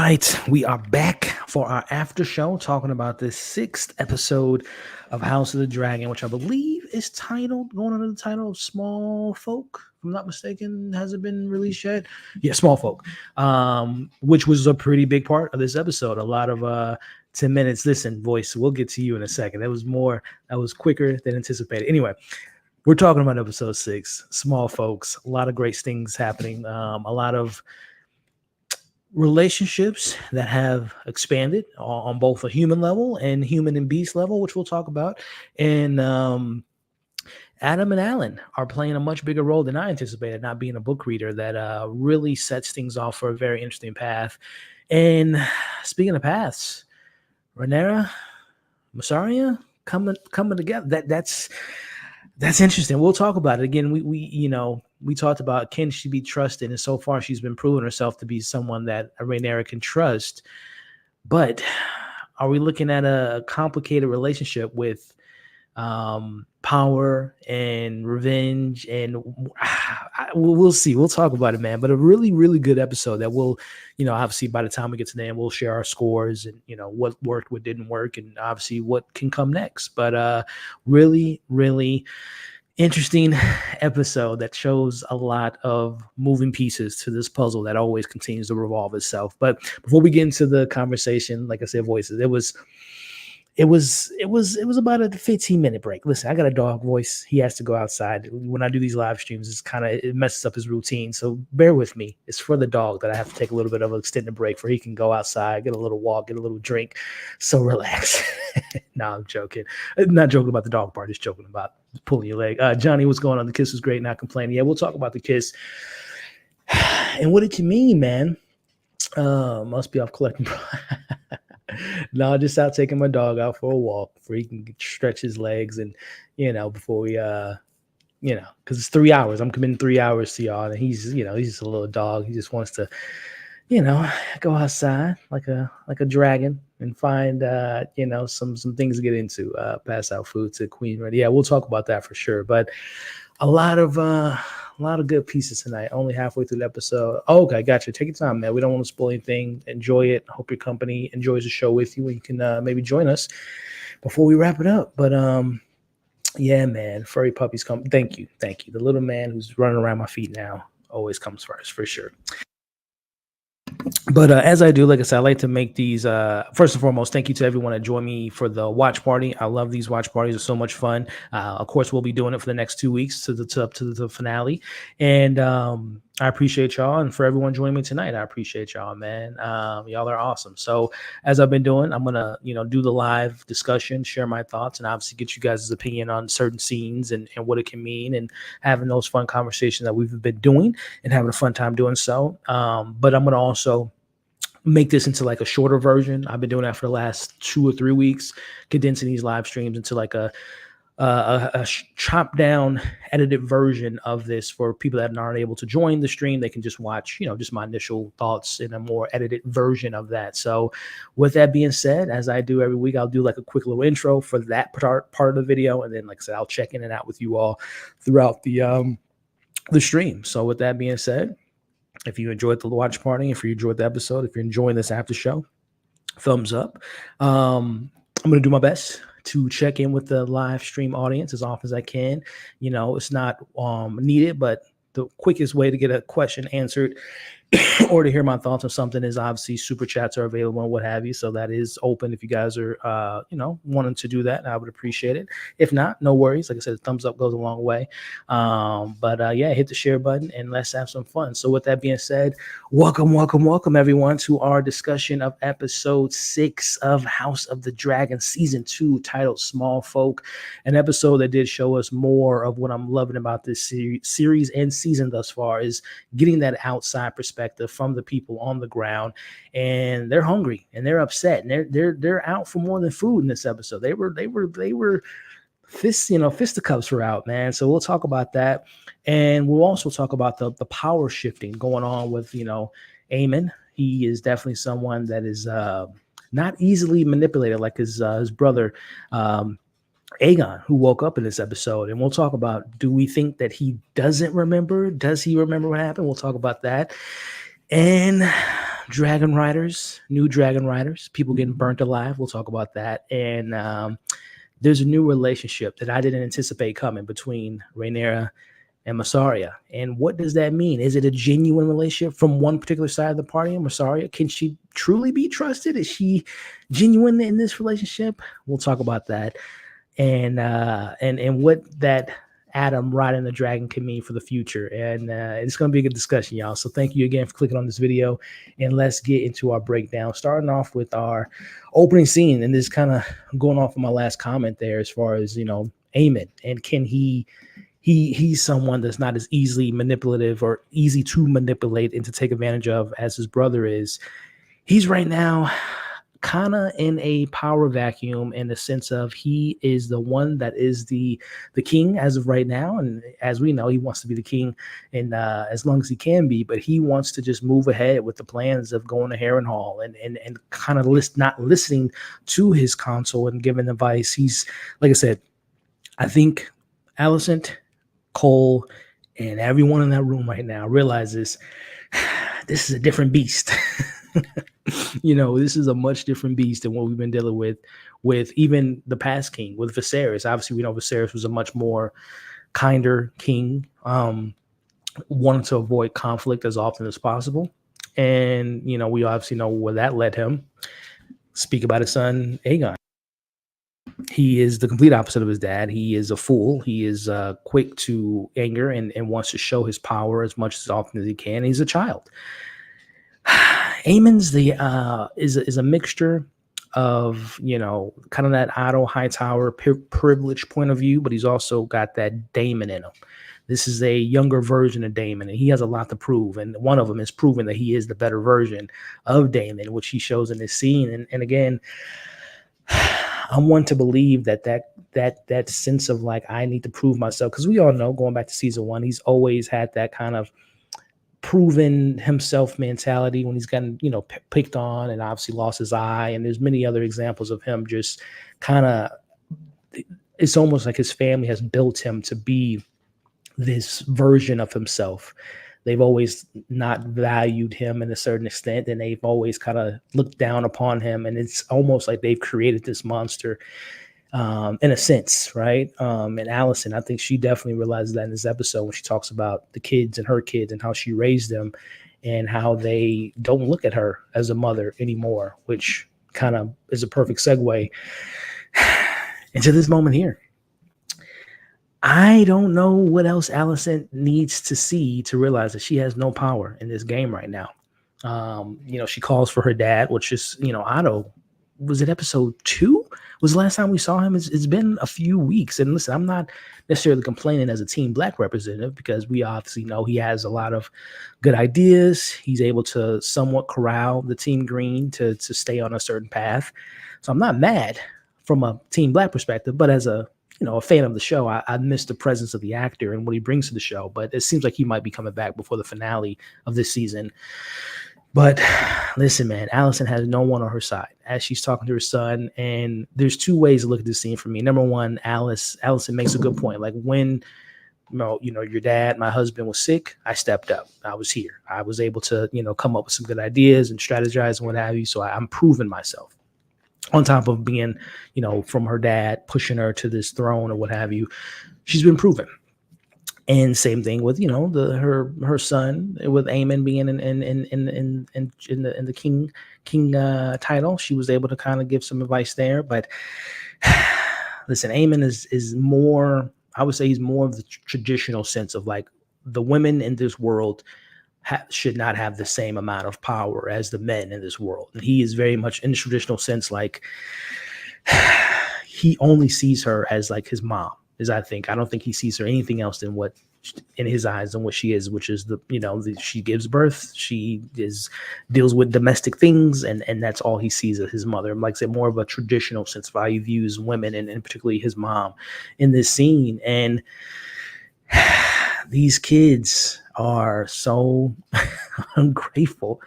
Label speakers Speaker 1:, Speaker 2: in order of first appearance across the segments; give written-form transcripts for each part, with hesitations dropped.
Speaker 1: right, we are back for our after show talking about the sixth episode of House of the Dragon, which I believe is titled, going under the title of Small Folk. If I'm not mistaken, has it been released yet? Yeah, Small Folk, which was a pretty big part of this episode. A lot of 10 minutes. Listen, voice, we'll get to you in a second. That was quicker than anticipated. Anyway, we're talking about episode 6, Small Folks. A lot of great things happening. A lot of relationships that have expanded on both a human level and human and beast level, which we'll talk about. And Adam and Alan are playing a much bigger role than I anticipated, not being a book reader. That really sets things off for a very interesting path. And speaking of paths, Rhaenyra, Mysaria coming together. That's interesting. We'll talk about it again. We talked about, can she be trusted, and so far she's been proving herself to be someone that Rhaenyra can trust. But are we looking at a complicated relationship with power and revenge? And we'll see. We'll talk about it, man. But a really, really good episode that will, obviously by the time we get to the end, we'll share our scores and, what worked, what didn't work, and obviously what can come next. But really, really interesting episode that shows a lot of moving pieces to this puzzle that always continues to revolve itself. But before we get into the conversation, like I said, voices, it was about a 15-minute break. Listen, I got a dog, voice. He has to go outside. When I do these live streams, it messes up his routine. So bear with me. It's for the dog that I have to take a little bit of an extended break where he can go outside, get a little walk, get a little drink. So relax. No, I'm joking. I'm not joking about the dog part. Just joking about pulling your leg. Johnny, what's going on? The kiss was great. Not complaining. Yeah, we'll talk about the kiss and what it can mean, man. Must be off collecting. No, just out taking my dog out for a walk where he can stretch his legs and, before we, because it's 3 hours. I'm committing 3 hours to y'all. And he's just a little dog. He just wants to, go outside like a dragon and find, some things to get into, pass out food to Queen Ready. Yeah, we'll talk about that for sure. But a lot of good pieces tonight. Only halfway through the episode. Oh, okay, gotcha. Take your time, man. We don't want to spoil anything. Enjoy it. Hope your company enjoys the show with you, and you can maybe join us before we wrap it up. But yeah, man, furry puppies come. Thank you. The little man who's running around my feet now always comes first, for sure. But as I do, like I said, I like to make these, first and foremost, thank you to everyone that joined me for the watch party. I love these watch parties. They're so much fun. Of course, we'll be doing it for the next 2 weeks up to the finale. And I appreciate y'all. And for everyone joining me tonight, I appreciate y'all, man. Y'all are awesome. So as I've been doing, I'm going to, do the live discussion, share my thoughts, and obviously get you guys' opinion on certain scenes and what it can mean, and having those fun conversations that we've been doing and having a fun time doing so. But I'm going to also make this into like a shorter version. I've been doing that for the last 2 or 3 weeks, condensing these live streams into like a chopped down, edited version of this for people that aren't able to join the stream. They can just watch, just my initial thoughts in a more edited version of that. So with that being said, as I do every week, I'll do like a quick little intro for that part of the video. And then, like I said, I'll check in and out with you all throughout the stream. So with that being said, if you enjoyed the watch party, if you enjoyed the episode, if you're enjoying this after show, thumbs up. I'm going to do my best to check in with the live stream audience as often as I can. It's not needed, but the quickest way to get a question answered or to hear my thoughts on something is obviously super chats are available and what have you. So that is open if you guys are, wanting to do that. I would appreciate it. If not, no worries. Like I said, a thumbs up goes a long way. But hit the share button and let's have some fun. So with that being said, welcome everyone to our discussion of episode 6 of House of the Dragon season 2, titled Small Folk, an episode that did show us more of what I'm loving about this series and season thus far, is getting that outside perspective from the people on the ground, and they're hungry and they're upset and they're out for more than food in this episode. They were fisticuffs were out, man. So we'll talk about that, and we'll also talk about the power shifting going on with Aemon. He is definitely someone that is not easily manipulated like his brother Aegon, who woke up in this episode. And we'll talk about, do we think that he doesn't remember? Does he remember what happened? We'll talk about that. And Dragon Riders, new Dragon Riders, people getting burnt alive. We'll talk about that. And there's a new relationship that I didn't anticipate coming between Rhaenyra and Massaria. And what does that mean? Is it a genuine relationship from one particular side of the party? And Massaria, can she truly be trusted? Is she genuine in this relationship? We'll talk about that, and what that Adam riding the dragon can mean for the future. And it's going to be a good discussion, y'all. So thank you again for clicking on this video, and let's get into our breakdown. Starting off with our opening scene, and this kind of going off of my last comment there, as far as Aemon, and can he's someone that's not as easily manipulative or easy to manipulate and to take advantage of as his brother is. He's right now kind of in a power vacuum, in the sense of he is the one that is the king as of right now, and as we know, he wants to be the king and as long as he can be, but he wants to just move ahead with the plans of going to Harrenhal and kind of not listening to his counsel and giving advice. He's, like I said, I think Alicent, Cole, and everyone in that room right now realizes this is a different beast. This is a much different beast than what we've been dealing with even the past king, with Viserys. Obviously, we know Viserys was a much more kinder king, wanted to avoid conflict as often as possible. And, we obviously know where that led him. Speak about his son, Aegon. He is the complete opposite of his dad. He is a fool. He is quick to anger and wants to show his power as much as often as he can. He's a child. Aemon's is a mixture of kind of that Otto Hightower privileged point of view, but he's also got that Daemon in him. This is a younger version of Daemon, and he has a lot to prove. And one of them is proving that he is the better version of Daemon, which he shows in this scene. And again, I'm one to believe that sense of like, I need to prove myself, because we all know, going back to season 1, he's always had that kind of proven himself mentality when he's gotten picked on and obviously lost his eye. And there's many other examples of him just kind of, it's almost like his family has built him to be this version of himself. They've always not valued him in a certain extent, and they've always kind of looked down upon him. And it's almost like they've created this monster in a sense, right? And Alicent, I think she definitely realizes that in this episode when she talks about the kids and her kids and how she raised them and how they don't look at her as a mother anymore, which kind of is a perfect segue into this moment here. I don't know what else Alicent needs to see to realize that she has no power in this game right now. She calls for her dad, which is, Otto. Was it episode 2? Was the last time we saw him? It's been a few weeks. And listen, I'm not necessarily complaining as a Team Black representative, because we obviously know he has a lot of good ideas. He's able to somewhat corral the Team Green to stay on a certain path. So I'm not mad from a Team Black perspective, but as a fan of the show, I miss the presence of the actor and what he brings to the show. But it seems like he might be coming back before the finale of this season. But listen, man, Alicent has no one on her side as she's talking to her son. And there's two ways to look at this scene for me. Number one, Alicent makes a good point. Like, when your dad, my husband, was sick, I stepped up. I was here. I was able to, come up with some good ideas and strategize and what have you. So I'm proving myself. On top of being, from her dad pushing her to this throne or what have you, she's been proven. And same thing with her son, with Aemon being in the king title. She was able to kind of give some advice there. But listen, Aemon is more, I would say he's more of the traditional sense of like, the women in this world should not have the same amount of power as the men in this world. And he is very much in the traditional sense, like, he only sees her as like his mom. I don't think he sees her anything else than what, in his eyes, than what she is, which is she gives birth, she deals with domestic things, and that's all he sees as his mother. Like I said, more of a traditional sense of how he views women, and particularly his mom in this scene. And these kids are so ungrateful.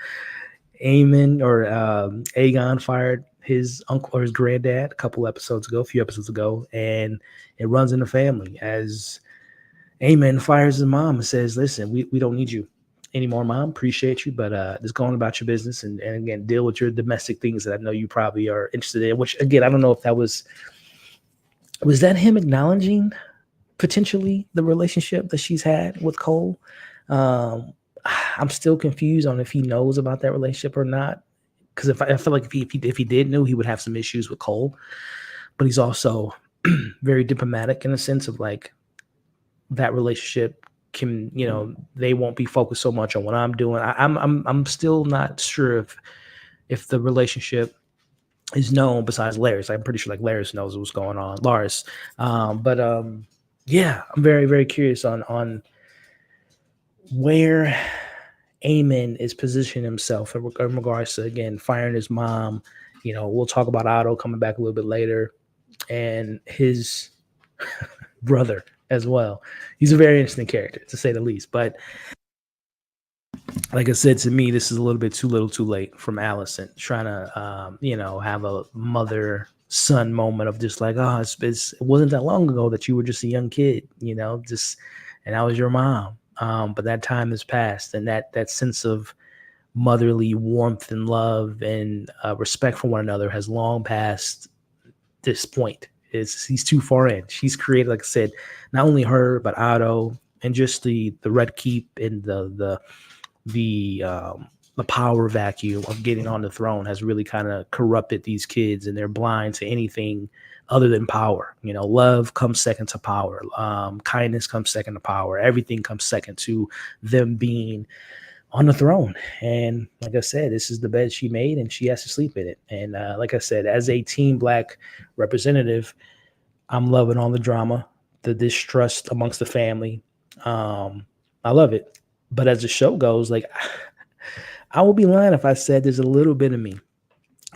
Speaker 1: Aegon fired his uncle or his granddad a few episodes ago, and it runs in the family as Aemon fires his mom and says, listen, we don't need you anymore, Mom. Appreciate you, but just going about your business and again deal with your domestic things that I know you probably are interested in. Which again, I don't know if that was that him acknowledging potentially the relationship that she's had with Cole. Um, I'm still confused on if he knows about that relationship or not. Because I feel like if he did know, he would have some issues with Cole. But he's also very diplomatic in a sense of like that relationship can, they won't be focused so much on what I'm doing. I'm still not sure if the relationship is known besides Laris. I'm pretty sure like Laris knows what's going on. Lars. But yeah, I'm very, very curious on where Eamon is positioning himself in regards to, again, firing his mom. We'll talk about Otto coming back a little bit later and his brother as well. He's a very interesting character, to say the least. But like I said, to me, this is a little bit too little too late from Allison trying to, have a mother son moment of just like, oh, it wasn't that long ago that you were just a young kid, and I was your mom. But that time has passed, and that sense of motherly warmth and love and respect for one another has long passed this point. He's too far in. She's created, like I said, not only her but Otto and just the Red Keep and the power vacuum of getting on the throne has really kind of corrupted these kids, and they're blind to anything other than power. Love comes second to power. Kindness comes second to power. Everything comes second to them being on the throne. And like I said, this is the bed she made, and she has to sleep in it. And like I said, as a Team Black representative, I'm loving all the drama, the distrust amongst the family. I love it. But as the show goes, like, I will be lying if I said there's a little bit of me,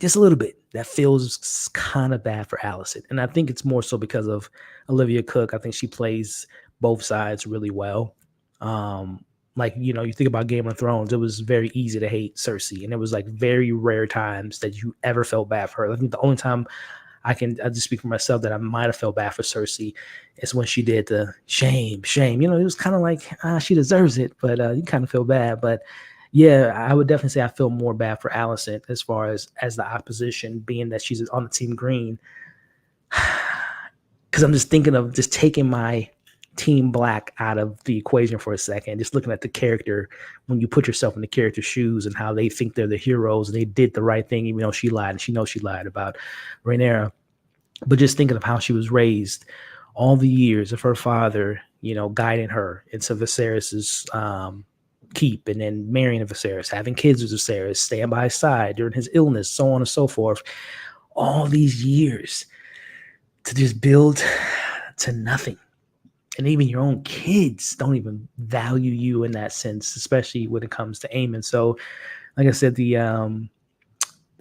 Speaker 1: just a little bit, that feels kind of bad for Allison. And I think it's more so because of Olivia Cook. I think she plays both sides really well. Like, you think about Game of Thrones, it was very easy to hate Cersei. And it was like very rare times that you ever felt bad for her. I think the only time I just speak for myself that I might have felt bad for Cersei is when she did the shame. It was kind of like, she deserves it, but you kind of feel bad. But yeah, I would definitely say I feel more bad for Allison as far as the opposition, being that she's on the Team Green. Because I'm just thinking of just taking my Team Black out of the equation for a second, just looking at the character when you put yourself in the character's shoes and how they think they're the heroes and they did the right thing, even though she lied, and she knows she lied about Rhaenyra. But just thinking of how she was raised, all the years of her father, guiding her into Viserys's keep, and then marrying Viserys, having kids with Viserys, staying by his side during his illness, so on and so forth. All these years to just build to nothing. And even your own kids don't even value you in that sense, especially when it comes to Aemon. So, like I said, the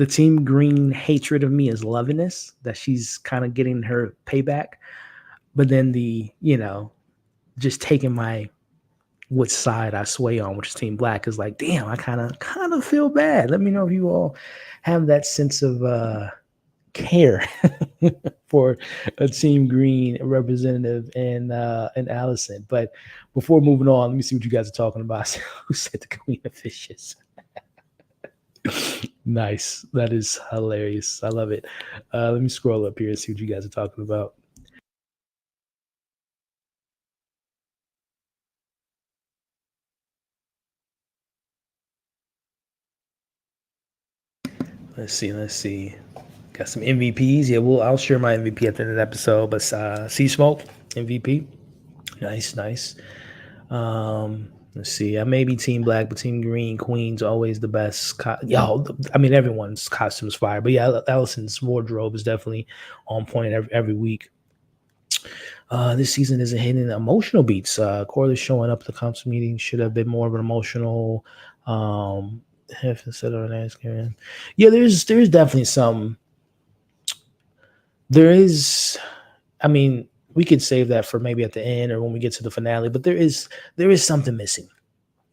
Speaker 1: Team Green hatred of me is loving this, that she's kind of getting her payback. But then just taking my which side I sway on, which is Team Black, is like, damn, I kind of feel bad. Let me know if you all have that sense of care for a Team Green representative and Allison. But before moving on, let me see what you guys are talking about. Who said the Queen of Fishes? Nice. That is hilarious. I love it. Let me scroll up here and see what you guys are talking about. Let's see. Got some MVPs. Yeah, I'll share my MVP at the end of the episode. But Sea Smoke, MVP. Nice. Let's see. I may be Team Black, but Team Green, Queen's always the best. Everyone's costume's fire. But yeah, Allison's wardrobe is definitely on point every week. This season isn't hitting emotional beats. Corley showing up at the council meeting should have been more of an emotional. Instead of an asking. Yeah, there's definitely some. There is. We could save that for maybe at the end or when we get to the finale. But there is something missing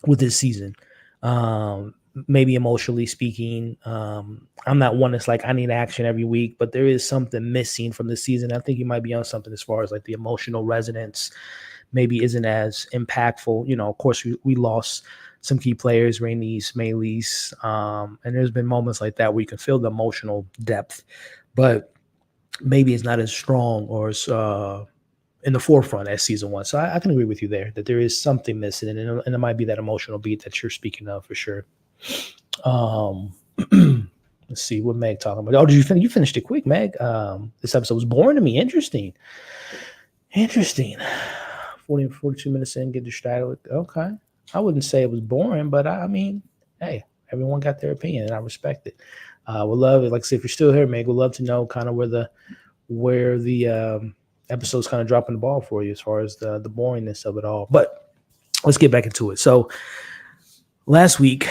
Speaker 1: with this season. Maybe emotionally speaking, I'm not one that's like I need action every week, but there is something missing from this season. I think you might be on something as far as like the emotional resonance maybe isn't as impactful. Of course, we lost some key players, Rhaenys, Maylis, and there's been moments like that where you can feel the emotional depth, but maybe it's not as strong or as in the forefront as season one. So I can agree with you there that there is something missing, and it might be that emotional beat that you're speaking of for sure. Um, let's see what Meg talking about. Oh, did you finish? You finished it quick, Meg. This episode was boring to me. Interesting. 42 minutes in, get distracted. Okay. I wouldn't say it was boring, but I mean, hey, everyone got their opinion, and I respect it. We'll love it. Like I said, if you're still here, Meg, we'd love to know kind of where the episode's kind of dropping the ball for you as far as the boringness of it all. But let's get back into it. So last week,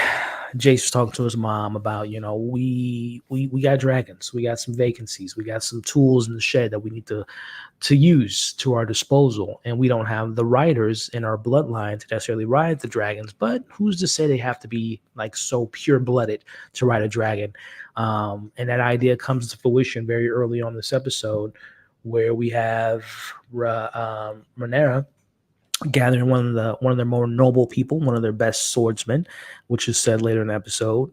Speaker 1: Jace was talking to his mom about, we got dragons, we got some vacancies, we got some tools in the shed that we need to use to our disposal, and we don't have the writers in our bloodline to necessarily ride the dragons. But who's to say they have to be like so pure blooded to ride a dragon? And that idea comes to fruition very early on this episode, where we have Rhaenyra gathering one of their more noble people, one of their best swordsmen, which is said later in the episode.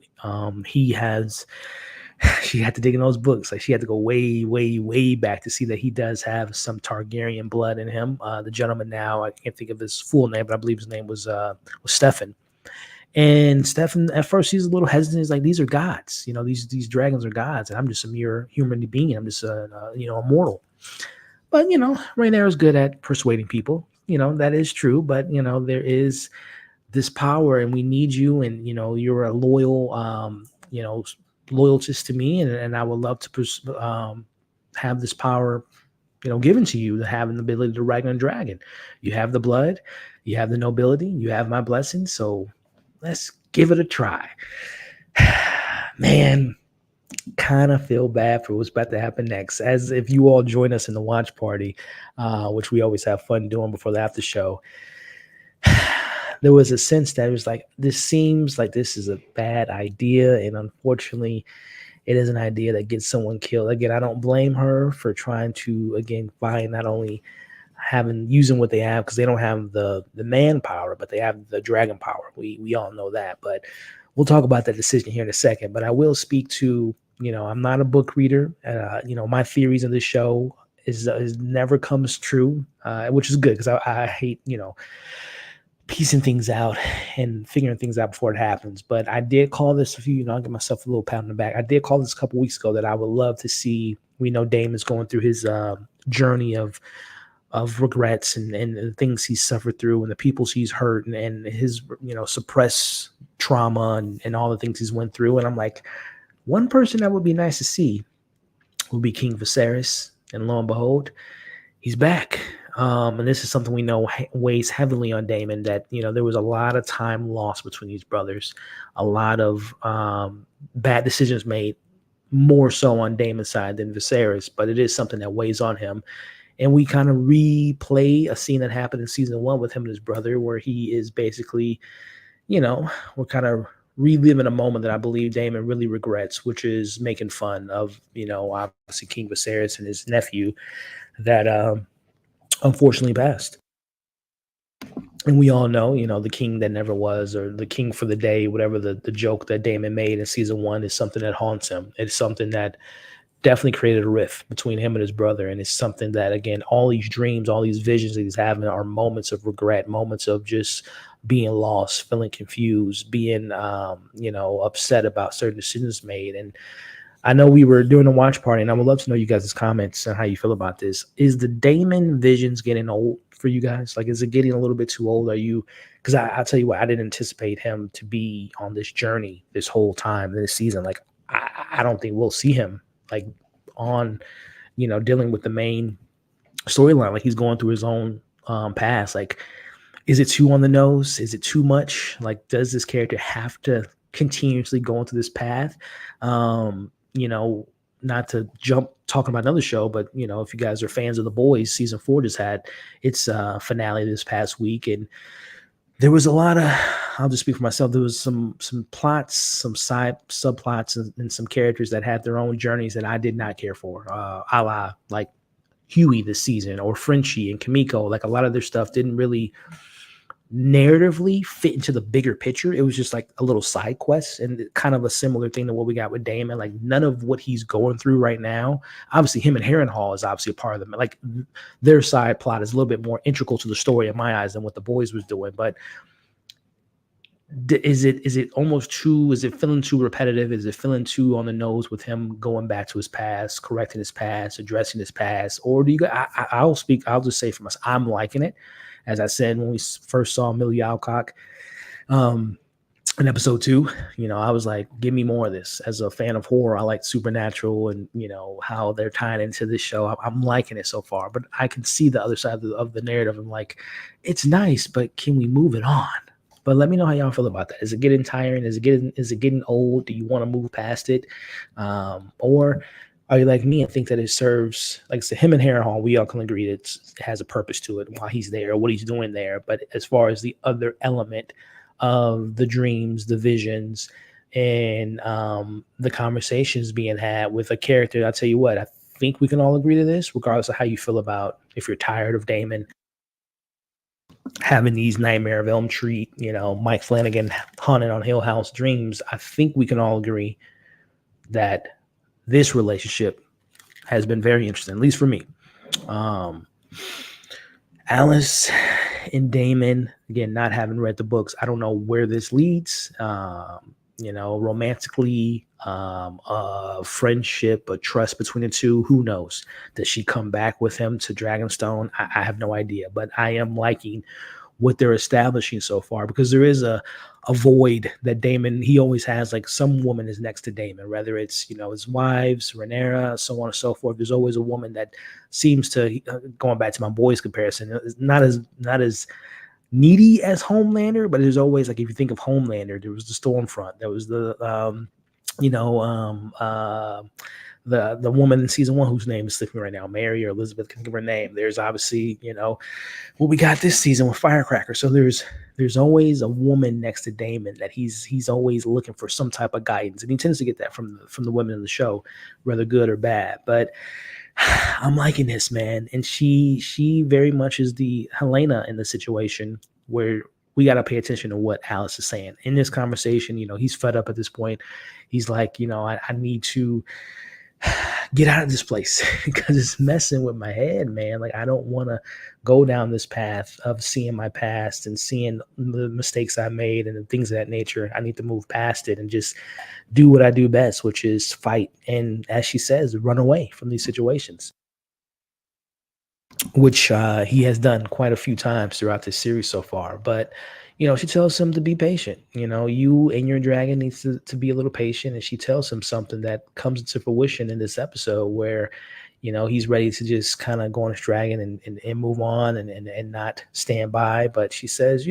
Speaker 1: She had to dig in those books. Like, she had to go way, way, way back to see that he does have some Targaryen blood in him. The gentleman now, I can't think of his full name, but I believe his name was Stefan. And Stefan, at first, he's a little hesitant. He's like, "These are gods. These dragons are gods, and I'm just a mere human being. I'm just a mortal." But Rhaenyra is good at persuading people. That is true. But there is this power, and we need you, and you're a loyal, loyalist to me, and I would love to have this power, given to you, to have an ability to ride on a dragon. You have the blood, you have the nobility, you have my blessing, so let's give it a try. Man, kind of feel bad for what's about to happen next. As if you all join us in the watch party, which we always have fun doing before the after show, there was a sense that it was like, this seems like this is a bad idea, and unfortunately it is an idea that gets someone killed. Again, I don't blame her for trying to, again, find not only using what they have, because they don't have the manpower, but they have the dragon power. We all know that, but we'll talk about that decision here in a second. But I will speak to, I'm not a book reader. My theories of this show is never comes true, which is good, because I hate, piecing things out and figuring things out before it happens. But I did call this I'll give myself a little pat on the back. I did call this a couple weeks ago that I would love to see. We know Damon's going through his journey of regrets and the things he's suffered through, and the people he's hurt, and his suppressed trauma and all the things he's went through. And I'm like, one person that would be nice to see would be King Viserys, and lo and behold, he's back. And this is something we know weighs heavily on Daemon, that there was a lot of time lost between these brothers, a lot of bad decisions made, more so on Daemon's side than Viserys, but it is something that weighs on him. And we kind of replay a scene that happened in season 1 with him and his brother, where he is basically, we're kind of reliving a moment that I believe Daemon really regrets, which is making fun of, obviously King Viserys and his nephew that unfortunately passed. And we all know, the king that never was, or the king for the day, whatever the joke that Daemon made in season 1 is something that haunts him. It's something that definitely created a rift between him and his brother. And it's something that, again, all these dreams, all these visions that he's having are moments of regret, moments of just being lost, feeling confused, being, upset about certain decisions made. And I know we were doing a watch party, and I would love to know you guys' comments on how you feel about this. Is the Daemon visions getting old for you guys? Like, is it getting a little bit too old? Because I'll tell you what, I didn't anticipate him to be on this journey this whole time this season. Like, I don't think we'll see him like on, dealing with the main storyline. Like, he's going through his own past. Like, is it too on the nose? Is it too much? Like, does this character have to continuously go into this path? Not to jump talking about another show, but if you guys are fans of The Boys, season 4 just had its finale this past week, and there was a lot of, I'll just speak for myself, there was some plots, some side subplots, and some characters that had their own journeys that I did not care for. A la like Huey this season, or Frenchie and Kimiko. Like, a lot of their stuff didn't really narratively fit into the bigger picture. It was just like a little side quest, and kind of a similar thing to what we got with Damon. Like, none of what he's going through right now, obviously him and Harrenhal is obviously a part of them. Like, their side plot is a little bit more integral to the story in my eyes than what the boys was doing. But is it almost too, is it feeling too repetitive? Is it feeling too on the nose with him going back to his past, correcting his past, addressing his past? Or do you I'll just say for myself, I'm liking it. As I said when we first saw Millie Alcock um in episode 2, I was like, give me more of this. As a fan of horror, I like Supernatural, and how they're tying into this show. I'm liking it so far, but I can see the other side of the narrative. I'm like, it's nice, but can we move it on? But let me know how y'all feel about that. Is it getting tiring? Is it getting old? Do you want to move past it? Or are you like me and think that it serves, like I said, him and Harrenhal, we all can agree that it has a purpose to it while he's there, what he's doing there. But as far as the other element of the dreams, the visions, and the conversations being had with a character, I'll tell you what, I think we can all agree to this, regardless of how you feel about, if you're tired of Damon having these Nightmare of Elm Street, Mike Flanagan haunted on Hill House dreams. I think we can all agree that this relationship has been very interesting, at least for me. Alice and Damon, again, not having read the books, I don't know where this leads. Romantically, friendship, a trust between the two, who knows? Does she come back with him to Dragonstone? I have no idea, but I am liking what they're establishing so far, because there is a void that Damon, he always has, like, some woman is next to Damon, whether it's, his wives, Rhaenyra, so on and so forth. There's always a woman that seems to, going back to my boys comparison, is not as needy as Homelander, but there's always, like, if you think of Homelander, there was the Stormfront, there was the the woman in season 1 whose name is slipping right now, Mary or Elizabeth, can give her name. There's obviously, what we got this season with Firecracker. So there's always a woman next to Damon that he's always looking for some type of guidance, and he tends to get that from the women in the show, whether good or bad. But I'm liking this, man, and she very much is the Helena in the situation, where we got to pay attention to what Alice is saying in this conversation. He's fed up at this point. He's like, I need to get out of this place because it's messing with my head, man. Like, I don't want to go down this path of seeing my past and seeing the mistakes I made and the things of that nature. I need to move past it and just do what I do best, which is fight. And as she says, run away from these situations, which he has done quite a few times throughout this series so far. But she tells him to be patient. You and your dragon needs to be a little patient. And she tells him something that comes into fruition in this episode, where he's ready to just kind of go on his dragon and move on and not stand by. But she says,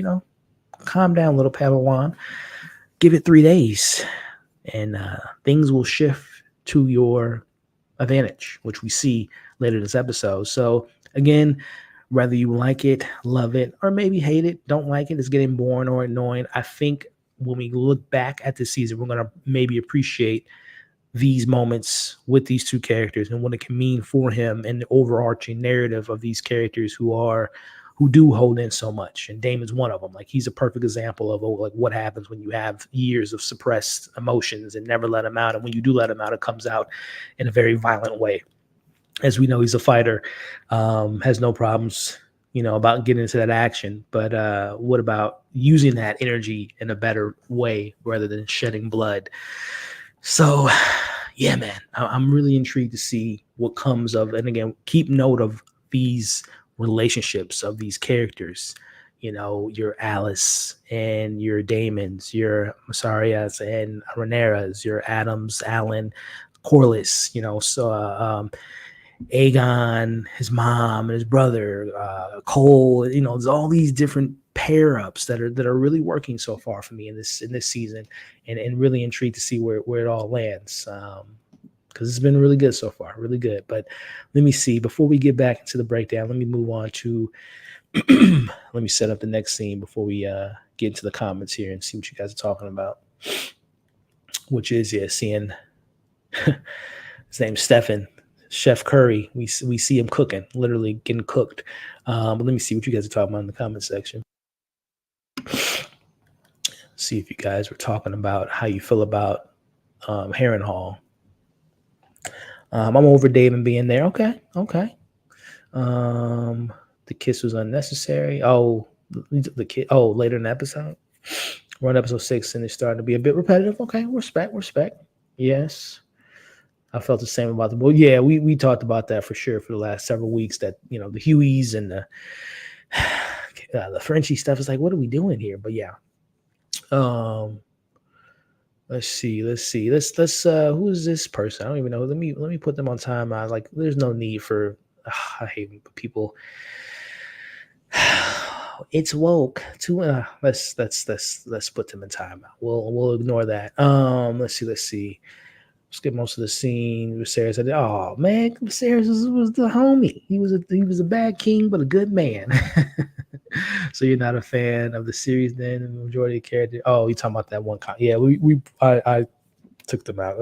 Speaker 1: calm down, little Padawan. Give it 3 days, and things will shift to your advantage, which we see later in this episode. So again, whether you like it, love it, or maybe hate it, don't like it, it's getting boring or annoying, I think when we look back at this season, we're going to maybe appreciate these moments with these two characters and what it can mean for him and the overarching narrative of these characters who do hold in so much. And Damon's one of them. Like, he's a perfect example of, like, what happens when you have years of suppressed emotions and never let them out. And when you do let them out, it comes out in a very violent way. As we know, he's a fighter, has no problems, about getting into that action. But what about using that energy in a better way rather than shedding blood? So, yeah, man, I'm really intrigued to see what comes of, and again, keep note of these relationships of these characters. Your Alice and your Damons, your Masarias and Rhaenyras, your Adams, Allen, Corliss, Aegon, his mom, and his brother, Cole. There's all these different pair ups that are really working so far for me in this season, and really intrigued to see where it all lands. Because it's been really good so far, really good. But let me see, before we get back into the breakdown, let me move on to let me set up the next scene before we get into the comments here and see what you guys are talking about. Which is, seeing his name's Stefan. Chef Curry. We see him cooking, literally getting cooked. But let me see what you guys are talking about in the comment section. See if you guys were talking about how you feel about Harrenhal. I'm over David being there. Okay. The kiss was unnecessary. Oh, the kid. Oh, later in the episode, we're on episode 6, and it's starting to be a bit repetitive. Okay, respect. Yes, I felt the same about the boy. Yeah, we talked about that for sure for the last several weeks. That the Hueys and the Frenchie stuff is like, what are we doing here? But yeah, let's see. Let's who is this person? I don't even know. Let me put them on timeout. Like, there's no need for. I hate people. It's woke. Let's put them in timeout. We'll ignore that. Let's see. Skip most of the scene. Viserys said, "Oh man, Viserys was the homie. He was a bad king, but a good man." So you're not a fan of the series, then? The majority of characters. Oh, you talking about that one? Yeah, I took them out.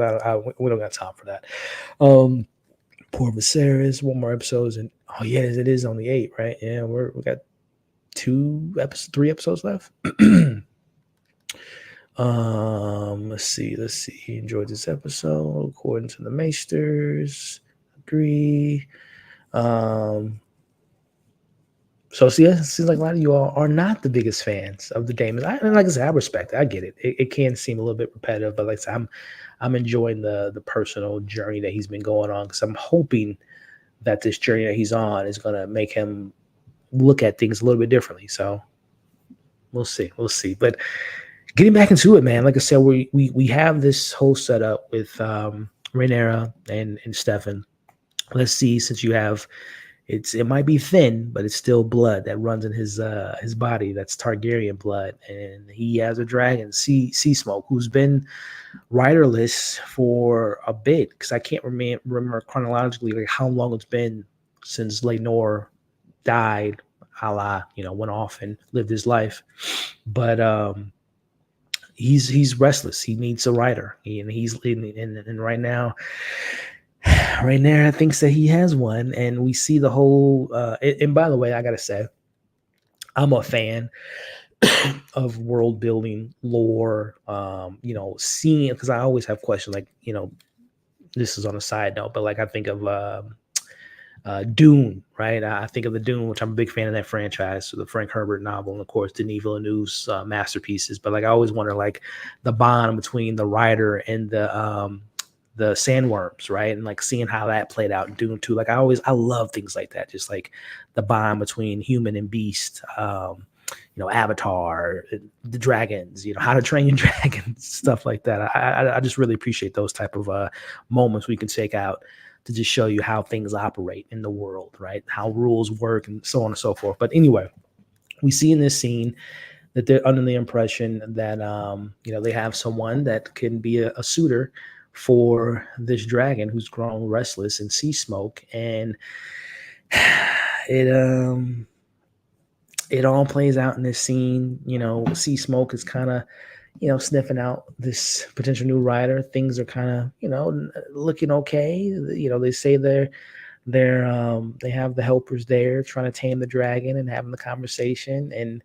Speaker 1: We don't got time for that. Poor Viserys. One more episodes, and yes, it is only 8, right? Yeah, we got 3 episodes left. Let's see. Enjoyed this episode according to the Maesters. Agree. So see, it seems like a lot of you all are not the biggest fans of the Daemons. And like I said, I respect it. I get it. It can seem a little bit repetitive, but like I said, I'm enjoying the personal journey that he's been going on, because I'm hoping that this journey that he's on is going to make him look at things a little bit differently. So we'll see. But getting back into it, man, like I said, we have this whole setup with Rhaenyra and Stefan. Let's see, since you have it might be thin, but it's still blood that runs in his body. That's Targaryen blood, and he has a dragon, Sea Smoke, who's been riderless for a bit, because I can't remember chronologically like how long it's been since Laenor died, went off and lived his life. But he's restless. He needs a rider, and right now, thinks that he has one, and we see the whole. And by the way, I gotta say, I'm a fan of world building, lore. Seeing, because I always have questions, like, this is on a side note, but like I think of Dune, right? I think of the Dune, which I'm a big fan of that franchise, so the Frank Herbert novel, and of course Denis Villeneuve's masterpieces. But like, I always wonder, like, the bond between the writer and the sandworms, right? And like seeing how that played out in Dune 2. Like, I love things like that, just like the bond between human and beast. Avatar, the dragons, How to Train Your Dragon, stuff like that. I just really appreciate those type of moments we can take out to just show you how things operate in the world, right? How rules work and so on and so forth. But anyway, we see in this scene that they're under the impression that, they have someone that can be a suitor for this dragon who's grown restless in Sea Smoke. And it all plays out in this scene. Sea Smoke is kind of, sniffing out this potential new rider. Things are kind of, looking okay. They say they have the helpers there trying to tame the dragon and having the conversation. And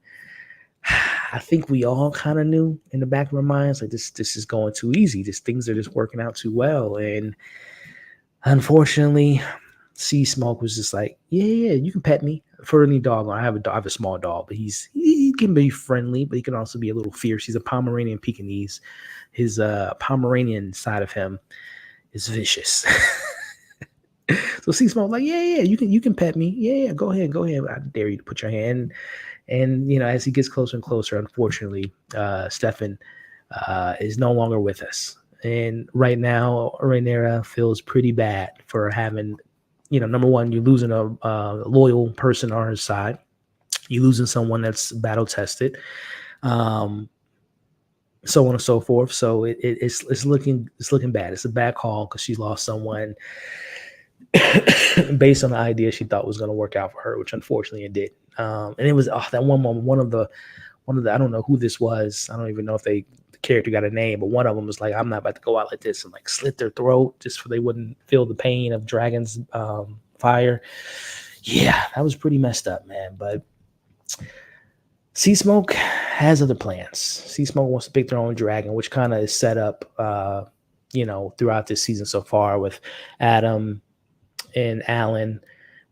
Speaker 1: I think we all kind of knew in the back of our minds, like, this is going too easy. Things are just working out too well. And unfortunately, Sea Smoke was just like, yeah, you can pet me. For any dog, I have a small dog, but he can be friendly, but he can also be a little fierce. He's a Pomeranian Pekingese. His Pomeranian side of him is vicious. So Sea Smoke like, yeah, you can pet me. Yeah, go ahead. I dare you to put your hand. And as he gets closer and closer, unfortunately, Stefan is no longer with us. And right now, Rhaenyra feels pretty bad for having. Number one, you're losing a loyal person on her side. You're losing someone that's battle tested, so on and so forth. So it's looking bad. It's a bad call, because she lost someone based on the idea she thought was going to work out for her, which unfortunately it did. And it was that one moment, one of I don't know who this was. I don't even know if the character got a name, but one of them was like, I'm not about to go out like this, and like slit their throat just so they wouldn't feel the pain of Dragon's fire. Yeah, that was pretty messed up, man. But Sea Smoke has other plans. Sea Smoke wants to pick their own dragon, which kind of is set up, throughout this season so far with Adam and Alan,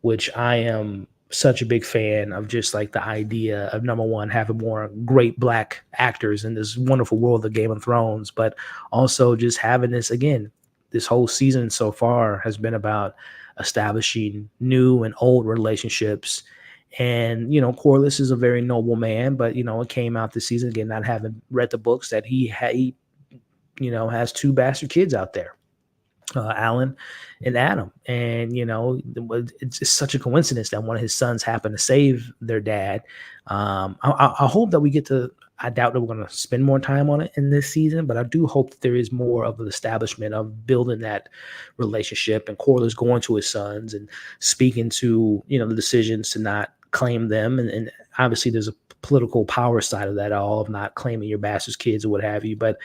Speaker 1: which I am such a big fan of. Just like the idea of, number one, having more great black actors in this wonderful world of Game of Thrones, but also just having this whole season so far has been about establishing new and old relationships. And, Corliss is a very noble man, but, it came out this season, again, not having read the books, that he has two bastard kids out there, Alan and Adam. And, it's just such a coincidence that one of his sons happened to save their dad. I hope that we get to, I doubt that we're going to spend more time on it in this season, but I do hope that there is more of an establishment of building that relationship, and Corliss going to his sons and speaking to, the decisions to not claim them. And obviously there's a political power side of that all, of not claiming your bastard's kids or what have you. But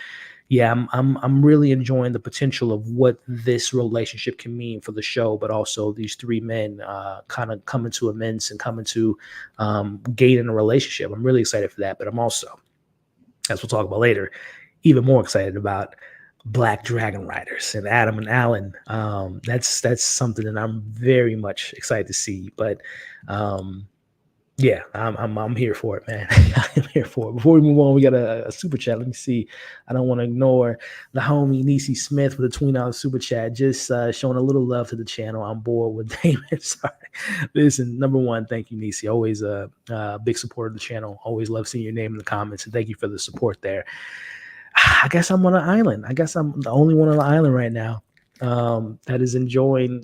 Speaker 1: yeah, I'm really enjoying the potential of what this relationship can mean for the show, but also these three men kind of coming to immense and coming to gaining a relationship. I'm really excited for that, but I'm also, as we'll talk about later, even more excited about Black Dragon Riders and Adam and Alan. That's something that I'm very much excited to see. But yeah, I'm here for it, man. I'm here for it. Before we move on, we got a super chat. Let me see. I don't want to ignore the homie Niecy Smith with a $20 super chat, just showing a little love to the channel. I'm bored with Damon. Sorry. Listen, number one, thank you, Niecy. Always a big supporter of the channel. Always love seeing your name in the comments, and thank you for the support there. I guess I'm on an island. I guess I'm the only one on the island right now that is enjoying.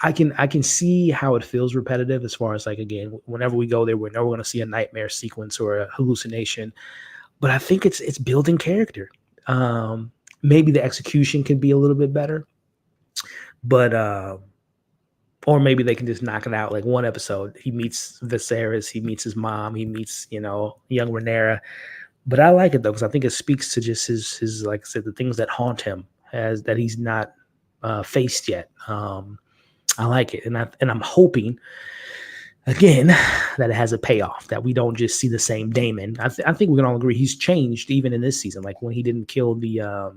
Speaker 1: I can see how it feels repetitive, as far as, like, again, whenever we go there, we're never going to see a nightmare sequence or a hallucination. But I think it's building character. Maybe the execution could be a little bit better, but or maybe they can just knock it out. Like, one episode, he meets Viserys, he meets his mom, he meets young Rhaenyra. But I like it though, because I think it speaks to just his like I said, the things that haunt him, as that he's not faced yet. I like it, and I'm hoping, again, that it has a payoff, that we don't just see the same Daemon. I think we can all agree he's changed even in this season. Like, when he didn't kill the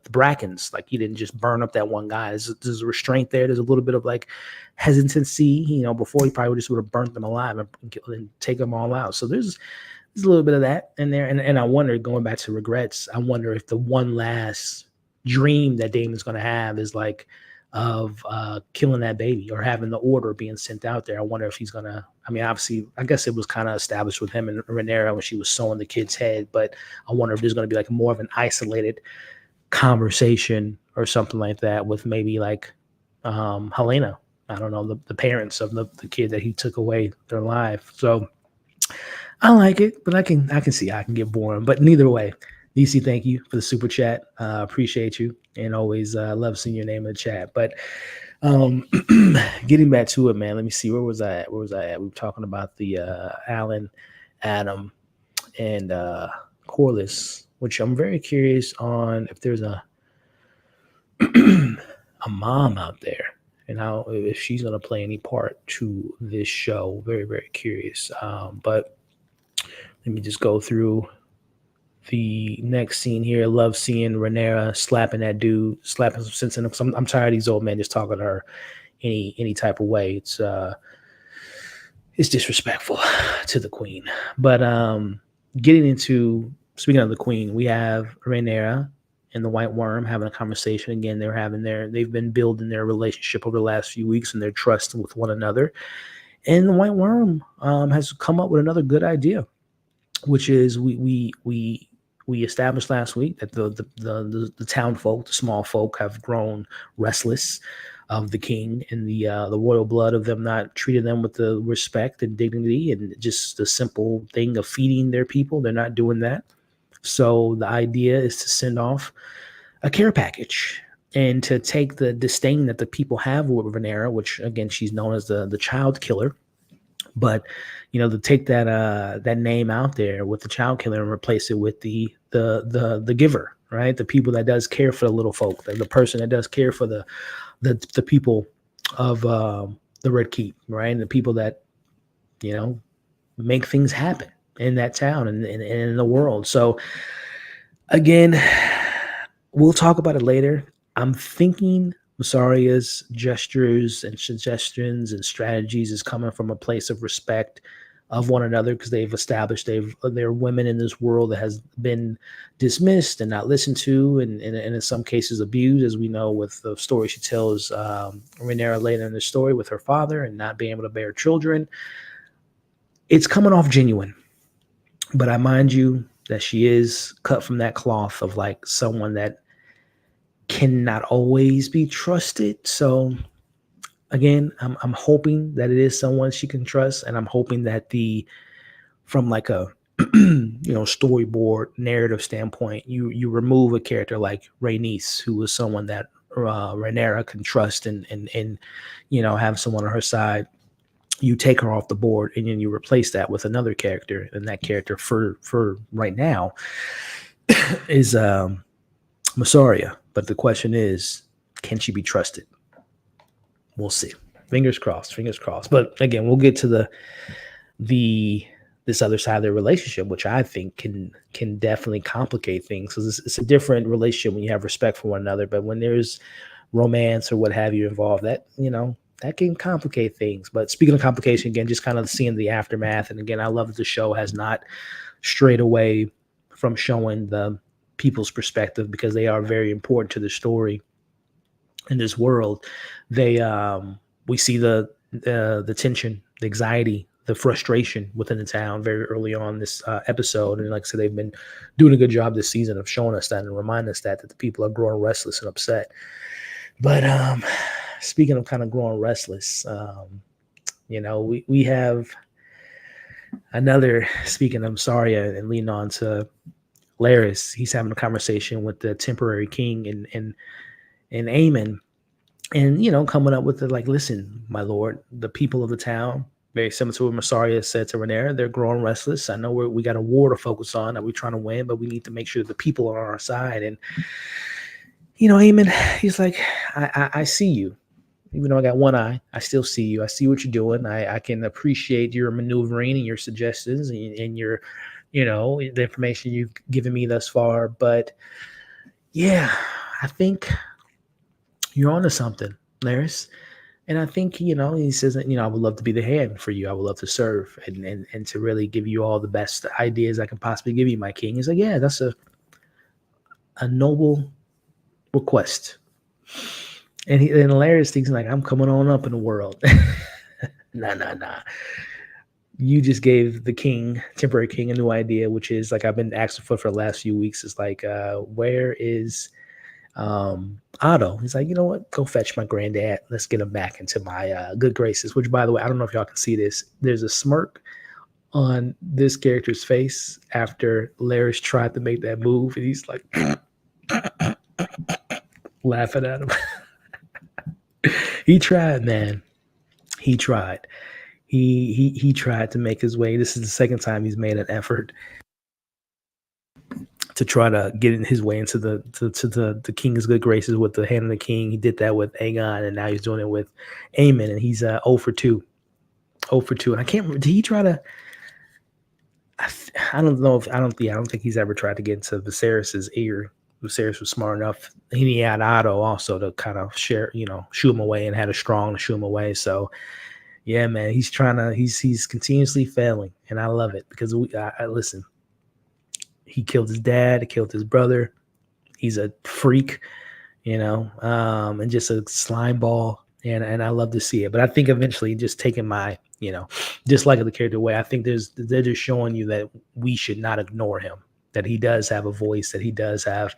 Speaker 1: Brackens, like, he didn't just burn up that one guy. There's a restraint there. There's a little bit of like hesitancy. Before he probably just would have burnt them alive and take them all out. So there's a little bit of that in there. And I wonder, going back to regrets, I wonder if the one last dream that Damon's going to have is like of killing that baby, or having the order being sent out there. I wonder if he's gonna, obviously, I guess it was kind of established with him and Rhaenyra when she was sewing the kid's head, but I wonder if there's going to be like more of an isolated conversation or something like that with maybe like Helena, I don't know, the parents of the kid that he took away their life. So I like it, but I can see I can get boring. But neither way, DC, thank you for the super chat. Appreciate you, and always love seeing your name in the chat. But getting back to it, man, let me see. Where was I at? We were talking about the Alan, Adam, and Corliss, which I'm very curious on if there's a mom out there, and how, if she's going to play any part to this show. Very, very curious. But let me just go through the next scene here. I love seeing Rhaenyra slapping that dude, slapping some sense in him. I'm tired of these old men just talking to her any type of way. It's disrespectful to the queen. But speaking of the queen, we have Rhaenyra and the White Worm having a conversation. Again, they've been building their relationship over the last few weeks, and their trust with one another. And the White Worm has come up with another good idea, which is we established last week that the town folk, the small folk, have grown restless of the king and the royal blood of them not treating them with the respect and dignity, and just the simple thing of feeding their people. They're not doing that. So the idea is to send off a care package and to take the disdain that the people have with Rhaenyra, which, again, she's known as the child killer, But to take that name out there with the child killer and replace it with the giver, right? The people that does care for the little folk, the person that does care for the people of the Red Keep, right? And the people that you know make things happen in that town and in the world. So again, we'll talk about it later. I'm thinking Masaria's gestures and suggestions and strategies is coming from a place of respect of one another, because they've established they're women in this world that has been dismissed and not listened to, and in some cases abused, as we know with the story she tells Rhaenyra later in the story with her father and not being able to bear children. It's coming off genuine, but I mind you that she is cut from that cloth of like someone that cannot always be trusted. So again, I'm hoping that it is someone she can trust, and I'm hoping that from like a storyboard narrative standpoint, you remove a character like Rhaenys, who was someone that Rhaenyra can trust and have someone on her side. You take her off the board and then you replace that with another character, and that character for right now is Masaria. But the question is, can she be trusted? We'll see. Fingers crossed. But again, we'll get to this other side of their relationship, which I think can definitely complicate things, because it's a different relationship when you have respect for one another. But when there's romance or what have you involved, that that can complicate things. But speaking of complication, again, just kind of seeing the aftermath. And again, I love that the show has not strayed away from showing the people's perspective, because they are very important to the story in this world. We see the tension, the anxiety, the frustration within the town very early on this episode. And like I said, they've been doing a good job this season of showing us that and reminding us that the people are growing restless and upset. But speaking of kind of growing restless, we have another, speaking of Saria and leaning on to Larys, he's having a conversation with the temporary king and Aemon, and coming up with like, listen, my lord, the people of the town, very similar to what Masaria said to Rhaenyra, they're growing restless. I know we got a war to focus on that we're trying to win, but we need to make sure the people are on our side. And Aemon, he's like, I see you. Even though I got one eye, I still see you. I see what you're doing. I can appreciate your maneuvering and your suggestions and your, the information you've given me thus far. But yeah, I think you're onto something, Larys. And I think, he says that, I would love to be the hand for you. I would love to serve and to really give you all the best ideas I can possibly give you, my king. He's like, yeah, that's a noble request. And Larys thinks like, I'm coming on up in the world. Nah. You just gave the temporary king, a new idea, which is like I've been asking for the last few weeks. Is like, where is Otto? He's like, you know what? Go fetch my granddad. Let's get him back into my good graces. Which, by the way, I don't know if y'all can see this. There's a smirk on this character's face after Larys tried to make that move, and he's like laughing at him. He tried, man. He tried. He tried to make his way. This is the second time he's made an effort to try to get in his way into the king's good graces with the hand of the king. He did that with Aegon, and now he's doing it with Aemon, and he's 0 for 2. 0 for 2. And I can't remember, did he try to? I don't know if I don't think he's ever tried to get into Viserys's ear. Viserys was smart enough. He had Otto also to kind of shoo him away, and had a strong to shoo him away. So yeah, man, he's continuously failing, and I love it, because I listen. He killed his dad. He killed his brother. He's a freak, and just a slime ball. And I love to see it. But I think eventually, just taking my, dislike of the character away, I think they're just showing you that we should not ignore him. That he does have a voice. That he does have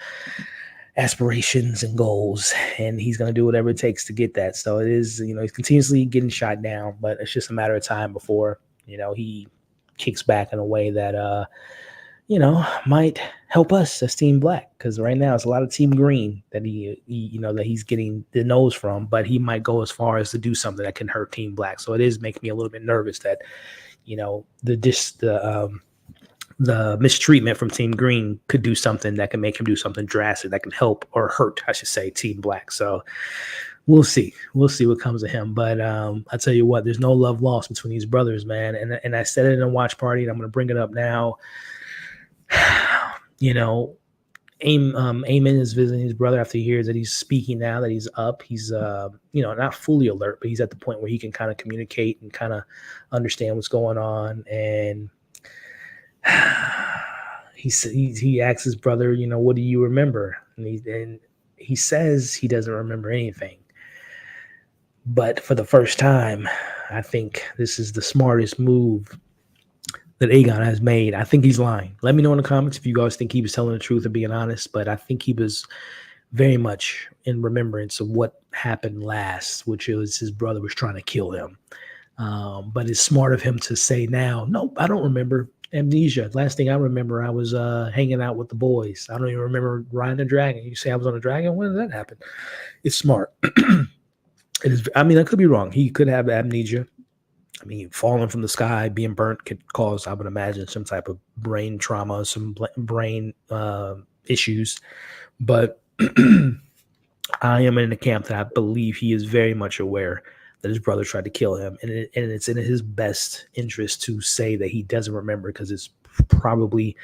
Speaker 1: aspirations and goals, and he's going to do whatever it takes to get that. So it is, he's continuously getting shot down, but it's just a matter of time before, he kicks back in a way that, might help us as Team Black, because right now it's a lot of Team Green that that he's getting the nose from, but he might go as far as to do something that can hurt Team Black. So it is making me a little bit nervous that the mistreatment from Team Green could do something that can make him do something drastic that can help or hurt, I should say, Team Black. So we'll see. We'll see what comes of him. But I tell you what, there's no love lost between these brothers, man. And I said it in a watch party, and I'm going to bring it up now. Eamon is visiting his brother after he hears that he's speaking now, that he's up. He's, not fully alert, but he's at the point where he can kind of communicate and kind of understand what's going on. And he asks his brother, what do you remember? And he says he doesn't remember anything. But for the first time, I think this is the smartest move that Aegon has made. I think he's lying. Let me know in the comments if you guys think he was telling the truth or being honest, but I think he was very much in remembrance of what happened last, which was his brother was trying to kill him. But it's smart of him to say now, nope, I don't remember. Amnesia. Last thing I remember, I was hanging out with the boys. I don't even remember riding a dragon. You say I was on a dragon? When did that happen? It's smart. It is. I mean, I could be wrong. He could have amnesia. I mean, falling from the sky, being burnt could cause, I would imagine, some type of brain trauma, some brain issues. But I am in the camp that I believe he is very much aware that his brother tried to kill him. And it's in his best interest to say that he doesn't remember, because it's probably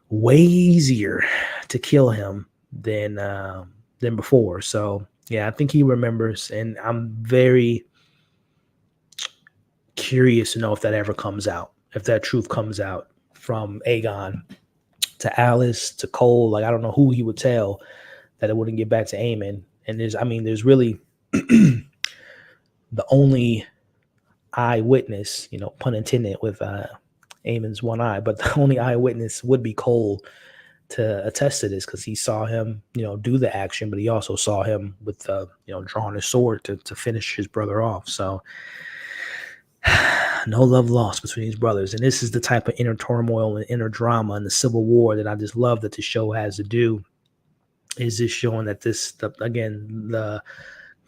Speaker 1: way easier to kill him than before. So, yeah, I think he remembers. And I'm very curious to know if that ever comes out, if that truth comes out from Aegon to Alice to Cole. Like, I don't know who he would tell that it wouldn't get back to Aemon. And there's really the only eyewitness, pun intended with Aemon's one eye, but the only eyewitness would be Cole to attest to this, because he saw him, do the action, but he also saw him with, drawing his sword to finish his brother off. So no love lost between these brothers. And this is the type of inner turmoil and inner drama and the civil war that I just love that the show has to do. Is this showing that the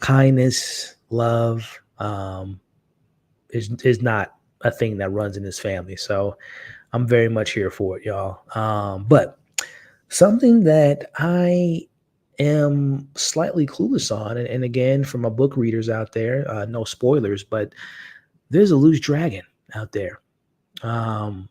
Speaker 1: kindness, love, is not a thing that runs in this family. So I'm very much here for it, y'all. But something that I am slightly clueless on, and again, for my book readers out there, no spoilers, but there's a loose dragon out there, a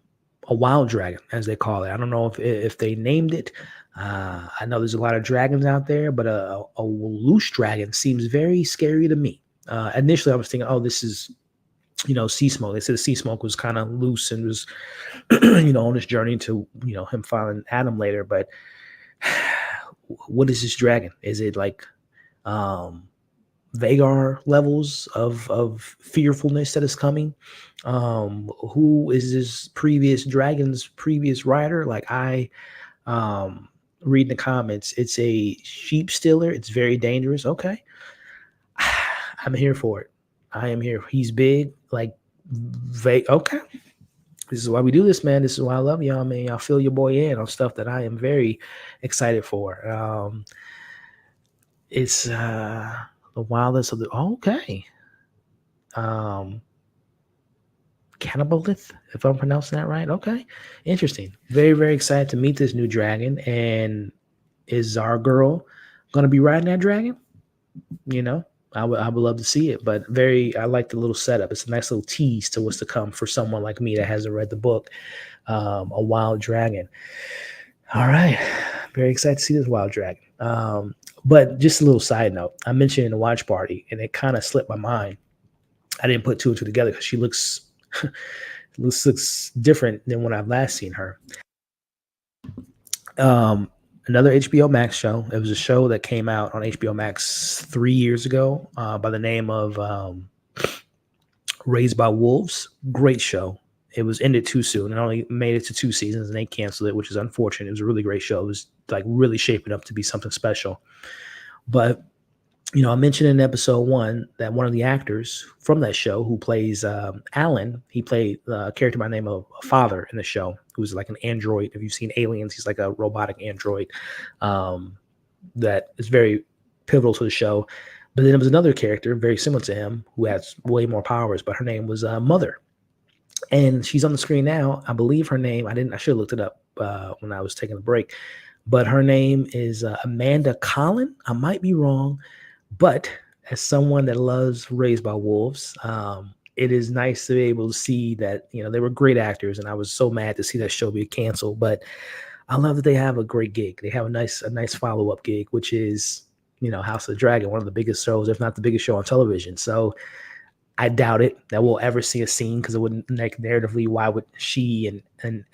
Speaker 1: wild dragon, as they call it. I don't know if they named it. I know there's a lot of dragons out there, but a loose dragon seems very scary to me. Initially, I was thinking, oh, this is, sea smoke. They said the sea smoke was kind of loose and was, on his journey to, him finding Adam later. But what is this dragon? Is it like Vagar levels of fearfulness that is coming? Who is this dragon's previous rider? Like, I read in the comments, it's a sheep stealer. It's very dangerous. Okay. I'm here for it. I am here. He's big, like okay. This is why we do this, man. This is why I love y'all, man. Y'all fill your boy in on stuff that I am very excited for. It's the wildest of the okay. Cannibalith, if I'm pronouncing that right. Okay. Interesting. Very, very excited to meet this new dragon. And is our girl going to be riding that dragon? I would love to see it, but I like the little setup. It's a nice little tease to what's to come for someone like me that hasn't read the book. A wild dragon. All right. Very excited to see this wild dragon. But just a little side note. I mentioned in the watch party, and it kind of slipped my mind. I didn't put two and two together because she looks different than when I've last seen her. Another HBO Max show. It was a show that came out on HBO Max 3 years ago by the name of Raised by Wolves. Great show. It was ended too soon. It only made it to 2 seasons, and they canceled it, which is unfortunate. It was a really great show. It was like really shaping up to be something special. But I mentioned in episode one that one of the actors from that show who plays Alan, he played a character by the name of Father in the show, who's like an android. If you've seen Aliens, he's like a robotic android um, that is very pivotal to the show. But then there was another character very similar to him who has way more powers, but her name was Mother, and she's on the screen now. I believe her name. I didn't. I should have looked it up when I was taking a break, but her name is Amanda Collin. I might be wrong, but as someone that loves Raised by Wolves, it is nice to be able to see that they were great actors, and I was so mad to see that show be canceled. But I love that they have a great gig. They have a nice follow up gig, which is House of the Dragon, one of the biggest shows, if not the biggest show on television. So I doubt it that we'll ever see a scene because it wouldn't like narratively. Why would she and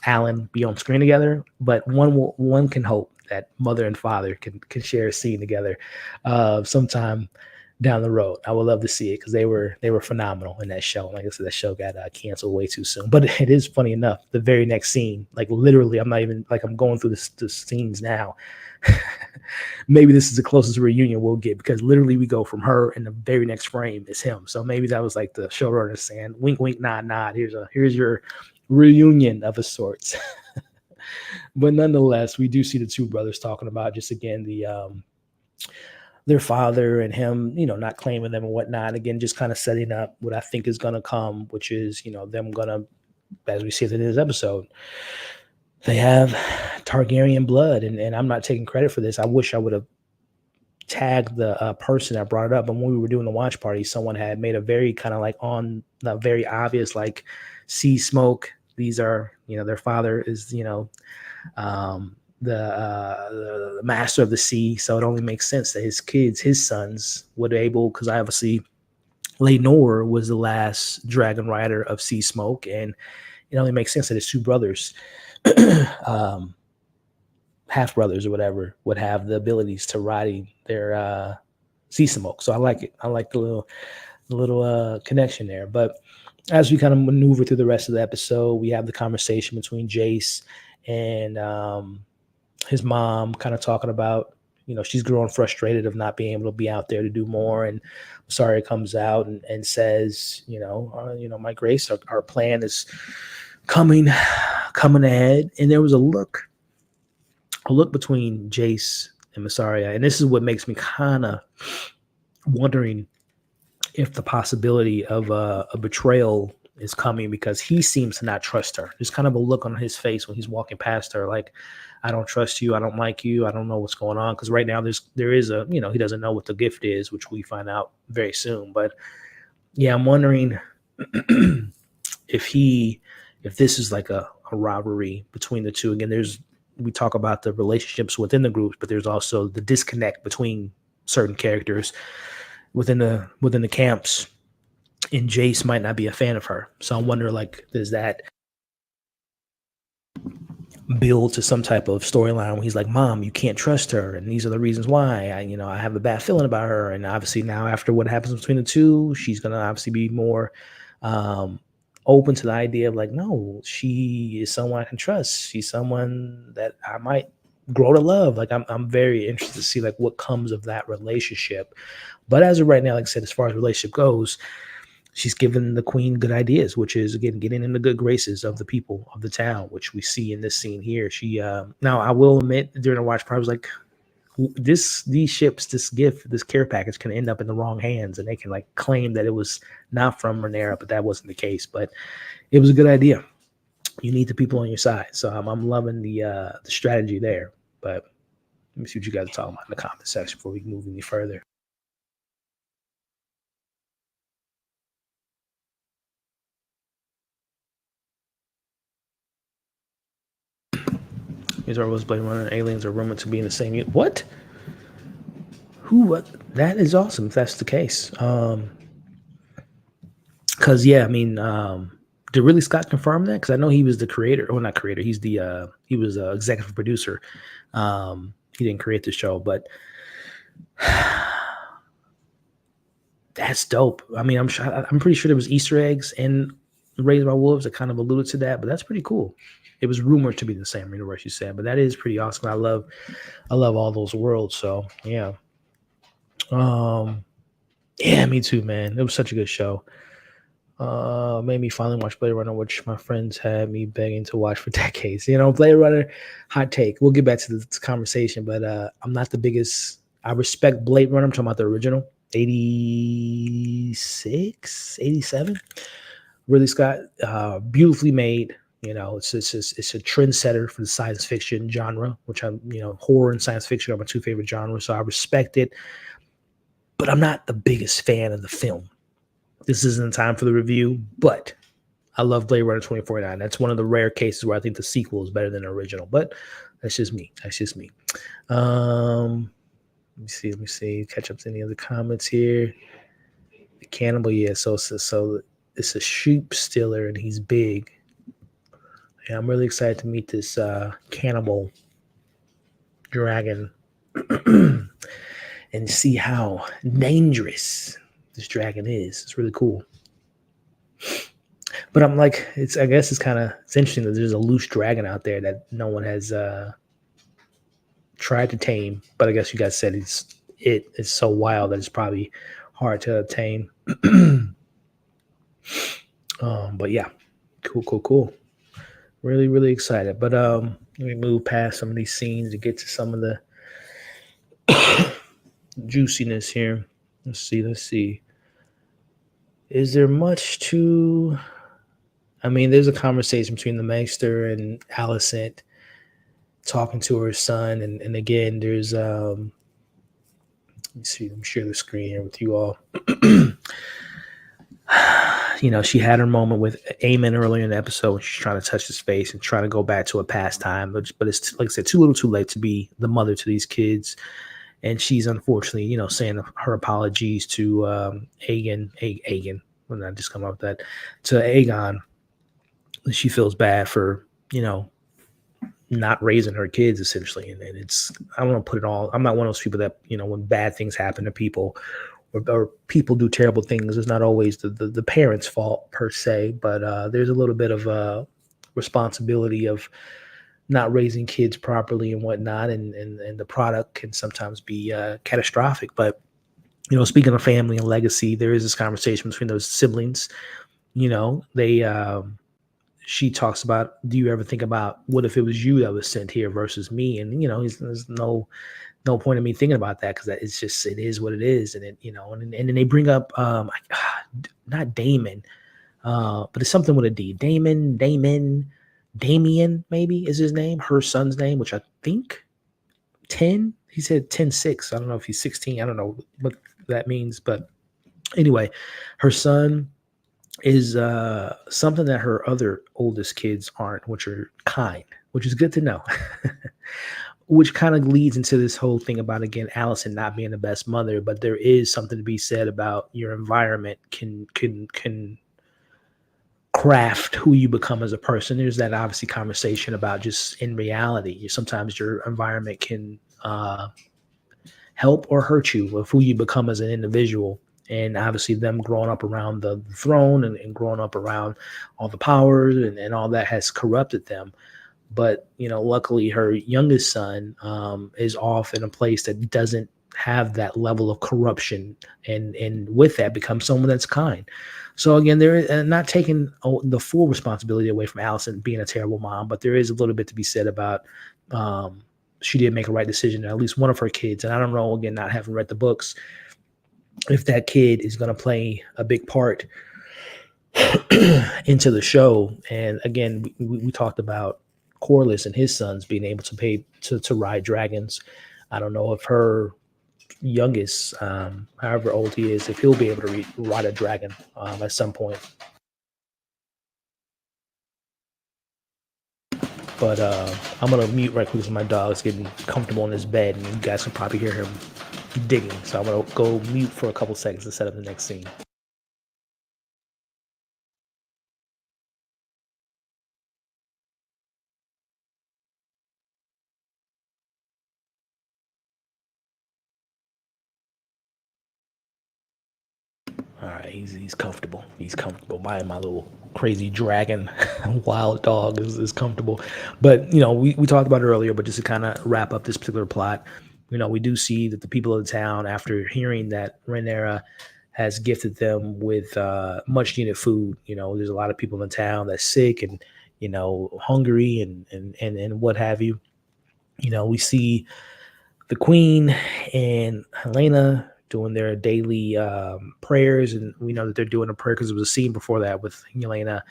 Speaker 1: Alan be on screen together? But one can hope that mother and father can share a scene together sometime down the road. I would love to see it because they were phenomenal in that show. Like I said, that show got canceled way too soon. But it is funny enough. The very next scene, like literally, I'm not even like I'm going through the scenes now. Maybe this is the closest reunion we'll get because literally we go from her and the very next frame is him. So maybe that was like the showrunner saying, "Wink, wink, nod, nod. Here's your reunion of a sorts." But nonetheless, we do see the two brothers talking about just again their father and him, not claiming them and whatnot. Again, just kind of setting up what I think is going to come, which is them going to, as we see in this episode, they have Targaryen blood, and I'm not taking credit for this. I wish I would have tagged the person that brought it up. But when we were doing the watch party, someone had made a very kind of like on the very obvious like sea smoke. These are their father is the master of the sea, so it only makes sense that his sons would be able, because I obviously Lenore was the last dragon rider of Sea Smoke, and it only makes sense that his two brothers, um, half brothers or whatever, would have the abilities to ride their Sea Smoke. So I like it. I like the little connection there. But as we kind of maneuver through the rest of the episode, we have the conversation between Jace and his mom, kind of talking about, she's growing frustrated of not being able to be out there to do more. And Saria comes out and says, my Grace, our plan is coming ahead. And there was a look between Jace and Massaria. And this is what makes me kind of wondering if the possibility of a betrayal is coming, because he seems to not trust her. There's kind of a look on his face when he's walking past her, like, I don't trust you. I don't like you. I don't know what's going on. Because right now there is a, he doesn't know what the gift is, which we find out very soon. But yeah, I'm wondering if this is like a rivalry between the two. Again, we talk about the relationships within the groups, but there's also the disconnect between certain characters within the camps, and Jace might not be a fan of her. So I wonder, like, does that build to some type of storyline where he's like, Mom, you can't trust her, and these are the reasons why. I have a bad feeling about her. And obviously now, after what happens between the two, she's gonna obviously be more open to the idea of like, no, she is someone I can trust. She's someone that I might grow to love. Like, I'm very interested to see like what comes of that relationship. But as of right now, like I said, as far as relationship goes, she's given the queen good ideas, which is again getting in the good graces of the people of the town, which we see in this scene here. She now I will admit during the watch party I was like, these ships, this gift, this care package can end up in the wrong hands, and they can like claim that it was not from Rhaenyra, but that wasn't the case. But it was a good idea. You need the people on your side, so I'm loving the strategy there. But let me see what you guys are talking about in the comment section before we move any further. These are Blade Runner and aliens are rumored to be in the same unit. What? Who? What? That is awesome if that's the case. Because yeah, I mean, did Ridley Scott confirm that? Because I know he was the creator, or not creator. He's the he was executive producer. He didn't create the show, but that's dope. I mean, I'm pretty sure there was Easter eggs in Raised by Wolves that kind of alluded to that, but that's pretty cool. It was rumored to be the same universe, you said, but that is pretty awesome. I love all those worlds. So yeah. Um, yeah, me too, man. It was such a good show. Made me finally watch Blade Runner, which my friends had me begging to watch for decades. Blade Runner, hot take. We'll get back to this conversation, but I'm not the biggest. I respect Blade Runner. I'm talking about the original, 86, 87. Really, Scott, beautifully made. It's a trendsetter for the science fiction genre, which horror and science fiction are my two favorite genres. So I respect it, but I'm not the biggest fan of the film. This isn't time for the review, but I love Blade Runner 2049. That's one of the rare cases where I think the sequel is better than the original, but that's just me. That's just me. Let me see. Catch up to any other comments here. The cannibal, yeah. So it's a sheep stealer and he's big. Yeah, I'm really excited to meet this cannibal dragon and see how dangerous this dragon is. It's really cool. But I'm like, I guess it's interesting that there's a loose dragon out there that no one has tried to tame. But I guess you guys said it's so wild that it's probably hard to obtain. But yeah, cool. Really, really excited. But let me move past some of these scenes to get to some of the juiciness here. Let's see. Is there much to? I mean, there's a conversation between the Maester and Alicent talking to her son, and again, there's let me see. Let me share the screen here with you all. She had her moment with Eamon earlier in the episode. She's trying to touch his face and trying to go back to a past time, but it's like I said, too little, too late to be the mother to these kids. And she's unfortunately, saying her apologies to Aegon. When I just come up with that, to Aegon, she feels bad for not raising her kids essentially, and it's I don't want to put it all. I'm not one of those people that when bad things happen to people or people do terrible things, it's not always the parents' fault per se, but there's a little bit of responsibility of not raising kids properly and whatnot, and the product can sometimes be catastrophic. But speaking of family and legacy, there is this conversation between those siblings. They she talks about, do you ever think about what if it was you that was sent here versus me? And there's no point in me thinking about that, because it's just, it is what it is. And and then they bring up not Damon, but it's something with a D. Damien maybe is his name, her son's name, which I think 10. He said 10-6. I don't know if he's 16. I don't know what that means, but anyway, her son is something that her other oldest kids aren't, which are kind, which is good to know. Which kind of leads into this whole thing about, again, Alicent not being the best mother, but there is something to be said about your environment can craft who you become as a person. There's that obviously conversation about just in reality, sometimes your environment can help or hurt you with who you become as an individual. And obviously them growing up around the throne and growing up around all the powers and all that has corrupted them. But, luckily her youngest son is off in a place that doesn't have that level of corruption, and with that becomes someone that's kind. So again, there is not taking the full responsibility away from Alicent being a terrible mom, but there is a little bit to be said about she did make a right decision to at least one of her kids. And I don't know, again, not having read the books, if that kid is going to play a big part into the show. And again, we talked about Corlys and his sons being able to pay to ride dragons. I don't know if her youngest, however old he is, if he'll be able to ride a dragon at some point. But I'm gonna mute right quick because my dog's getting comfortable in his bed, and you guys can probably hear him digging. So I'm gonna go mute for a couple seconds to set up the next scene. All right, he's comfortable. He's comfortable. My little crazy dragon wild dog is comfortable. But we talked about it earlier, but just to kind of wrap up this particular plot, we do see that the people of the town, after hearing that Rhaenyra has gifted them with much needed food. There's a lot of people in town that's sick and hungry and what have you. We see the queen and Helena doing their daily prayers, and we know that they're doing a prayer because there was a scene before that with Helena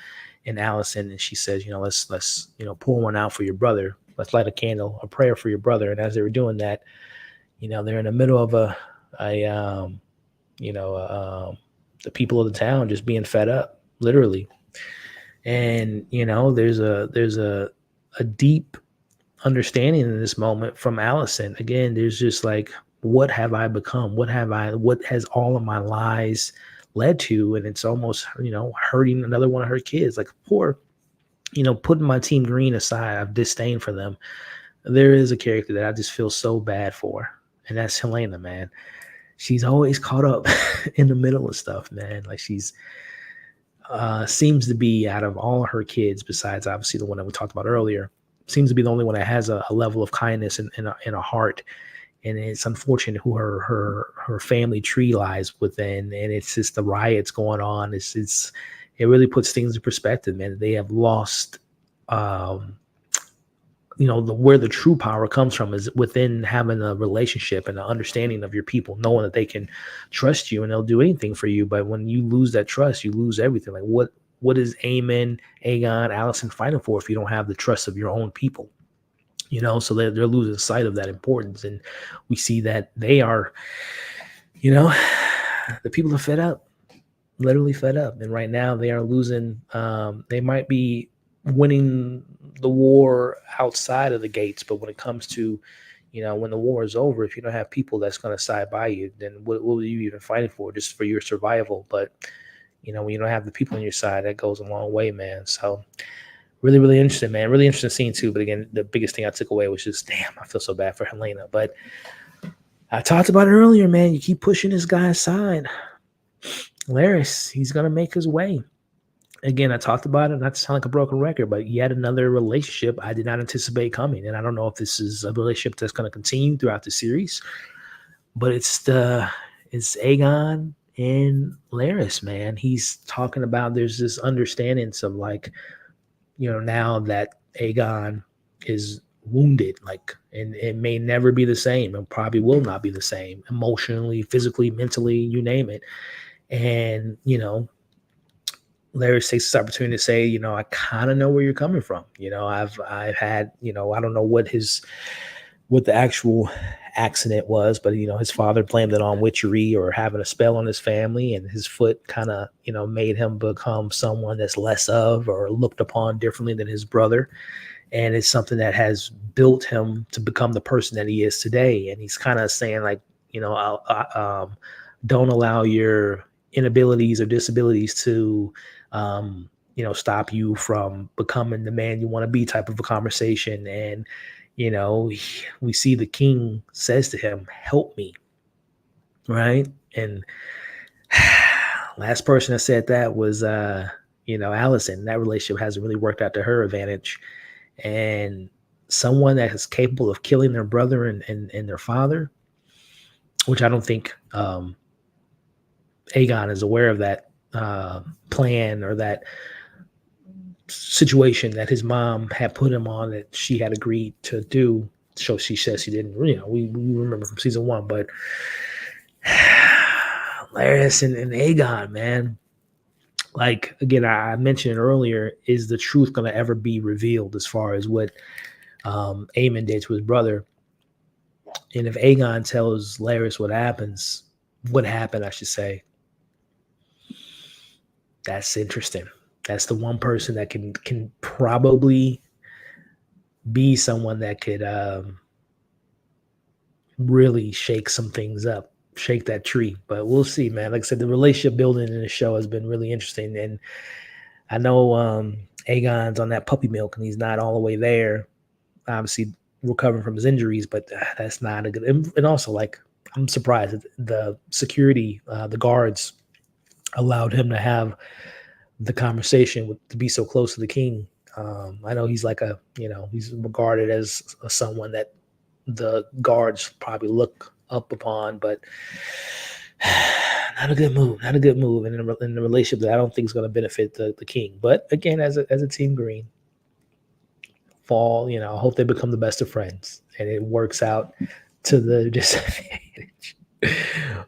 Speaker 1: and Allison, and she says, let's pour one out for your brother. Let's light a candle, a prayer for your brother. And as they were doing that, they're in the middle of a the people of the town just being fed up, literally. And there's a deep understanding in this moment from Allison. Again, there's just like, what have I become? What has all of my lies led to? And it's almost, hurting another one of her kids. Like, poor, putting my team green aside, I have disdain for them. There is a character that I just feel so bad for, and that's Helena, man. She's always caught up in the middle of stuff, man. Like, she's seems to be, out of all her kids, besides obviously the one that we talked about earlier, seems to be the only one that has a level of kindness and a heart. And it's unfortunate who her family tree lies within. And it's just the riots going on. It really puts things in perspective, man. They have lost, where the true power comes from is within having a relationship and an understanding of your people, knowing that they can trust you and they'll do anything for you. But when you lose that trust, you lose everything. Like, what is Aemon, Aegon, Allison fighting for if you don't have the trust of your own people? So they're losing sight of that importance. And we see that they are, the people are fed up, literally fed up. And right now they are losing. They might be winning the war outside of the gates, but when it comes to, when the war is over, if you don't have people that's going to side by you, then what are you even fighting for? Just for your survival. But when you don't have the people on your side, that goes a long way, man. So really, really interesting, man. Really interesting scene too. But again, the biggest thing I took away was just, damn, I feel so bad for Helena. But I talked about it earlier, man. You keep pushing this guy aside. Larys, he's going to make his way. Again, I talked about it, not to sound like a broken record, but yet another relationship I did not anticipate coming. And I don't know if this is a relationship that's going to continue throughout the series, but it's Aegon and Larys, man. He's talking about, there's this understanding of like, now that Aegon is wounded, like, and it may never be the same, and probably will not be the same emotionally, physically, mentally, you name it. And, Larry takes this opportunity to say, I kind of know where you're coming from. I've had, I don't know what the actual accident was, but his father blamed it on witchery or having a spell on his family, and his foot kind of, made him become someone that's less of or looked upon differently than his brother. And it's something that has built him to become the person that he is today. And he's kind of saying, like, don't allow your inabilities or disabilities to stop you from becoming the man you want to be, type of a conversation. And we see the king says to him, help me, right? And last person that said that was Allison. That relationship hasn't really worked out to her advantage. And someone that is capable of killing their brother and their father, which I don't think Aegon is aware of that plan or that situation that his mom had put him on, that she had agreed to do. So she says she didn't, we remember from season 1, but Larys and Aegon, man, like, again, I mentioned earlier, is the truth going to ever be revealed as far as what Aemon did to his brother? And if Aegon tells Larys what happened, I should say, that's interesting. That's the one person that can probably be someone that could really shake some things up, shake that tree. But we'll see, man. Like I said, the relationship building in the show has been really interesting. And I know Aegon's on that puppy milk and he's not all the way there, obviously recovering from his injuries, but that's not a good. And also, like, I'm surprised that the security, the guards allowed him to have the conversation to be so close to the king. I know he's like he's regarded as someone that the guards probably look up upon, but not a good move. Not a good move in the relationship that I don't think is going to benefit the king. But again, as a team green, fall, I hope they become the best of friends and it works out to the disadvantage.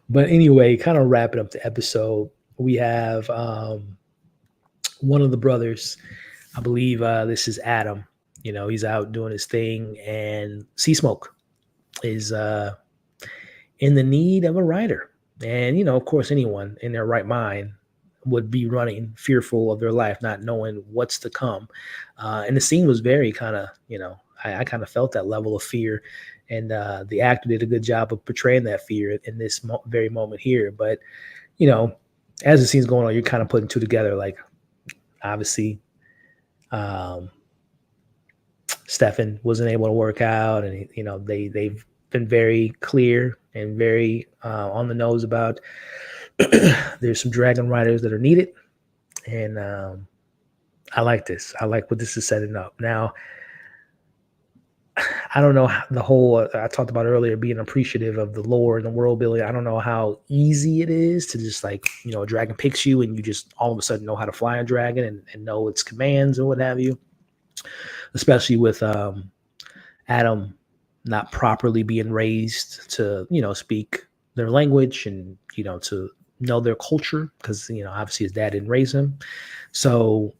Speaker 1: But anyway, kind of wrapping up the episode, we have one of the brothers. I believe this is Adam. He's out doing his thing, and Sea Smoke is in the need of a rider. And, of course, anyone in their right mind would be running fearful of their life, not knowing what's to come. And the scene was very kind of, I kind of felt that level of fear. And the actor did a good job of portraying that fear in this very moment here. But, as the scene's going on, you're kind of putting two together. Like, obviously, Stefan wasn't able to work out, and they've been very clear and very on the nose about there's some dragon riders that are needed, and I like this. I like what this is setting up. Now, I don't know the whole I talked about earlier, being appreciative of the lore and the world building. I don't know how easy it is to just a dragon picks you and you just all of a sudden know how to fly a dragon and know its commands and what have you, especially with Adam not properly being raised to, speak their language and, to know their culture because, obviously his dad didn't raise him. So,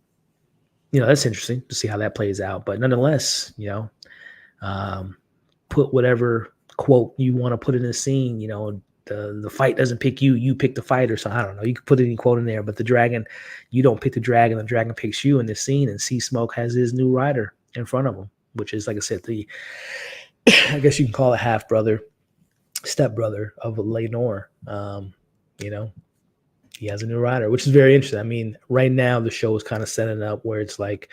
Speaker 1: that's interesting to see how that plays out. But nonetheless, put whatever quote you want to put in the scene, the fight doesn't pick you, you pick the fight or something. I don't know. You could put any quote in there, but the dragon, you don't pick the dragon picks you in this scene, and Sea Smoke has his new rider in front of him, which is, like I said, I guess you can call it half brother, step brother of Lenore. He has a new rider, which is very interesting. I mean, right now the show is kind of setting up where it's like,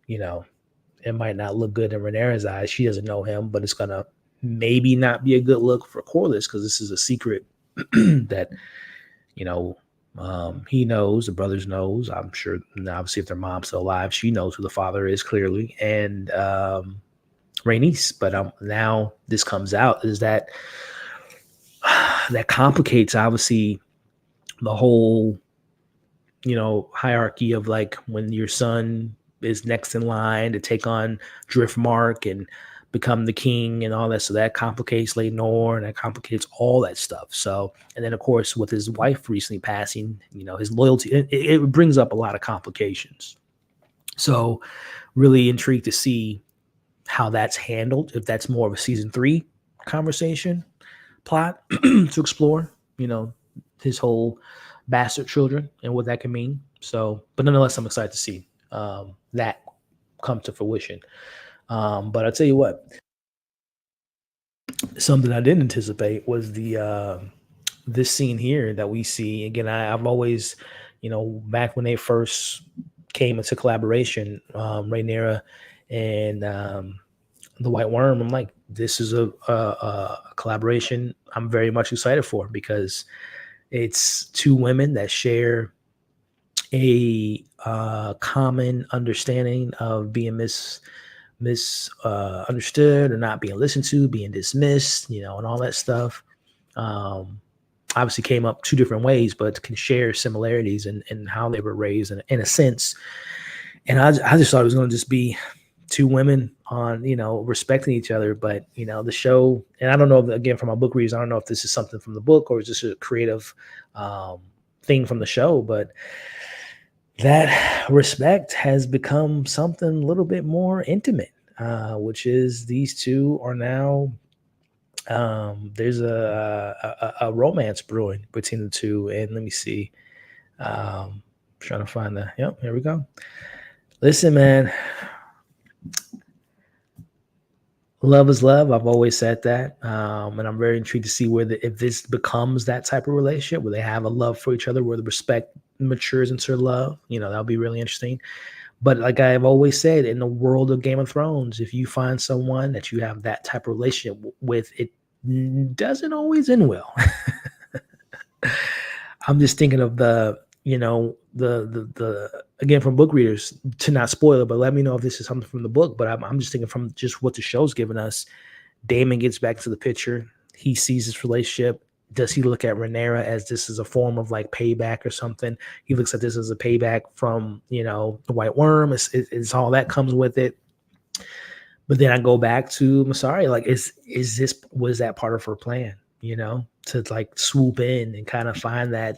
Speaker 1: it might not look good in Rhaenyra's eyes. She doesn't know him, but it's gonna maybe not be a good look for Corlys because this is a secret that he knows, the brothers knows. I'm sure, obviously, if their mom's still alive, she knows who the father is clearly, and Rhaenys. But now this comes out is that complicates obviously the whole hierarchy of like when your son is next in line to take on Driftmark and become the king and all that. So that complicates Lenore and that complicates all that stuff. So, and then of course with his wife recently passing, his loyalty, it brings up a lot of complications. So really intrigued to see how that's handled, if that's more of a season 3 conversation plot to explore, his whole bastard children and what that can mean. So, but nonetheless, I'm excited to see that come to fruition. But I'll tell you what, something I didn't anticipate was the this scene here that we see. Again, I've always, back when they first came into collaboration, Rhaenyra and the White Worm, I'm like, this is a collaboration I'm very much excited for because it's two women that share a common understanding of being misunderstood or not being listened to, being dismissed, and all that stuff. Obviously came up two different ways, but can share similarities in how they were raised in a sense. And I just thought it was going to just be two women on, respecting each other. But, the show, and I don't know, again, from my book readers, I don't know if this is something from the book or is this a creative thing from the show, but that respect has become something a little bit more intimate, which is these two are now, there's a romance brewing between the two. And let me see, trying to find yep, here we go. Listen, man, love is love. I've always said that. And I'm very intrigued to see if this becomes that type of relationship where they have a love for each other, where the respect matures into love. That'll be really interesting. But like I've always said, in the world of Game of Thrones, if you find someone that you have that type of relationship with, it doesn't always end well. I'm just thinking of the again, from book readers, to not spoil it, but let me know if this is something from the book. But I'm just thinking from just what the show's given us, Damon gets back to the picture. He sees this relationship. Does he look at Rhaenyra as this is a form of like payback or something? He looks at this as a payback from, the White Worm. It's all that comes with it. But then I go back to Masari. Like, was that part of her plan? To like swoop in and kind of find that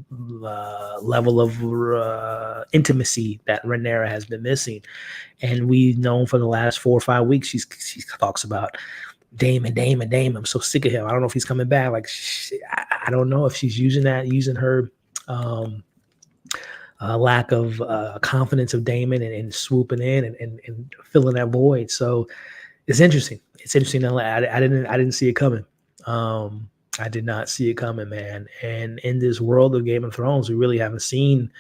Speaker 1: level of intimacy that Rhaenyra has been missing. And we've known for the last 4 or 5 weeks, she talks about Damon. I'm so sick of him. I don't know if he's coming back. Like, I don't know if she's using her lack of confidence of Damon and swooping in and filling that void. So it's interesting. It's interesting. I didn't see it coming. I did not see it coming, man. And in this world of Game of Thrones, we really haven't seen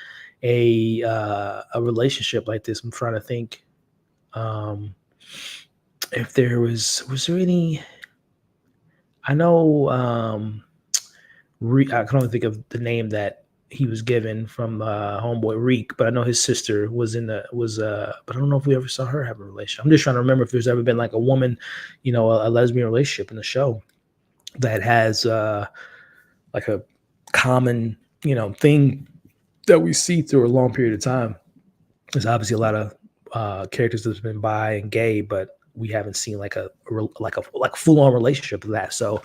Speaker 1: a relationship like this. I'm trying to think if there was there any. I know I can only think of the name that he was given from homeboy Reek, but I know his sister was but I don't know if we ever saw her have a relationship. I'm just trying to remember if there's ever been like a woman, a lesbian relationship in the show that has like a common, thing that we see through a long period of time. There's obviously a lot of characters that's been bi and gay, but we haven't seen like a full on relationship of that. So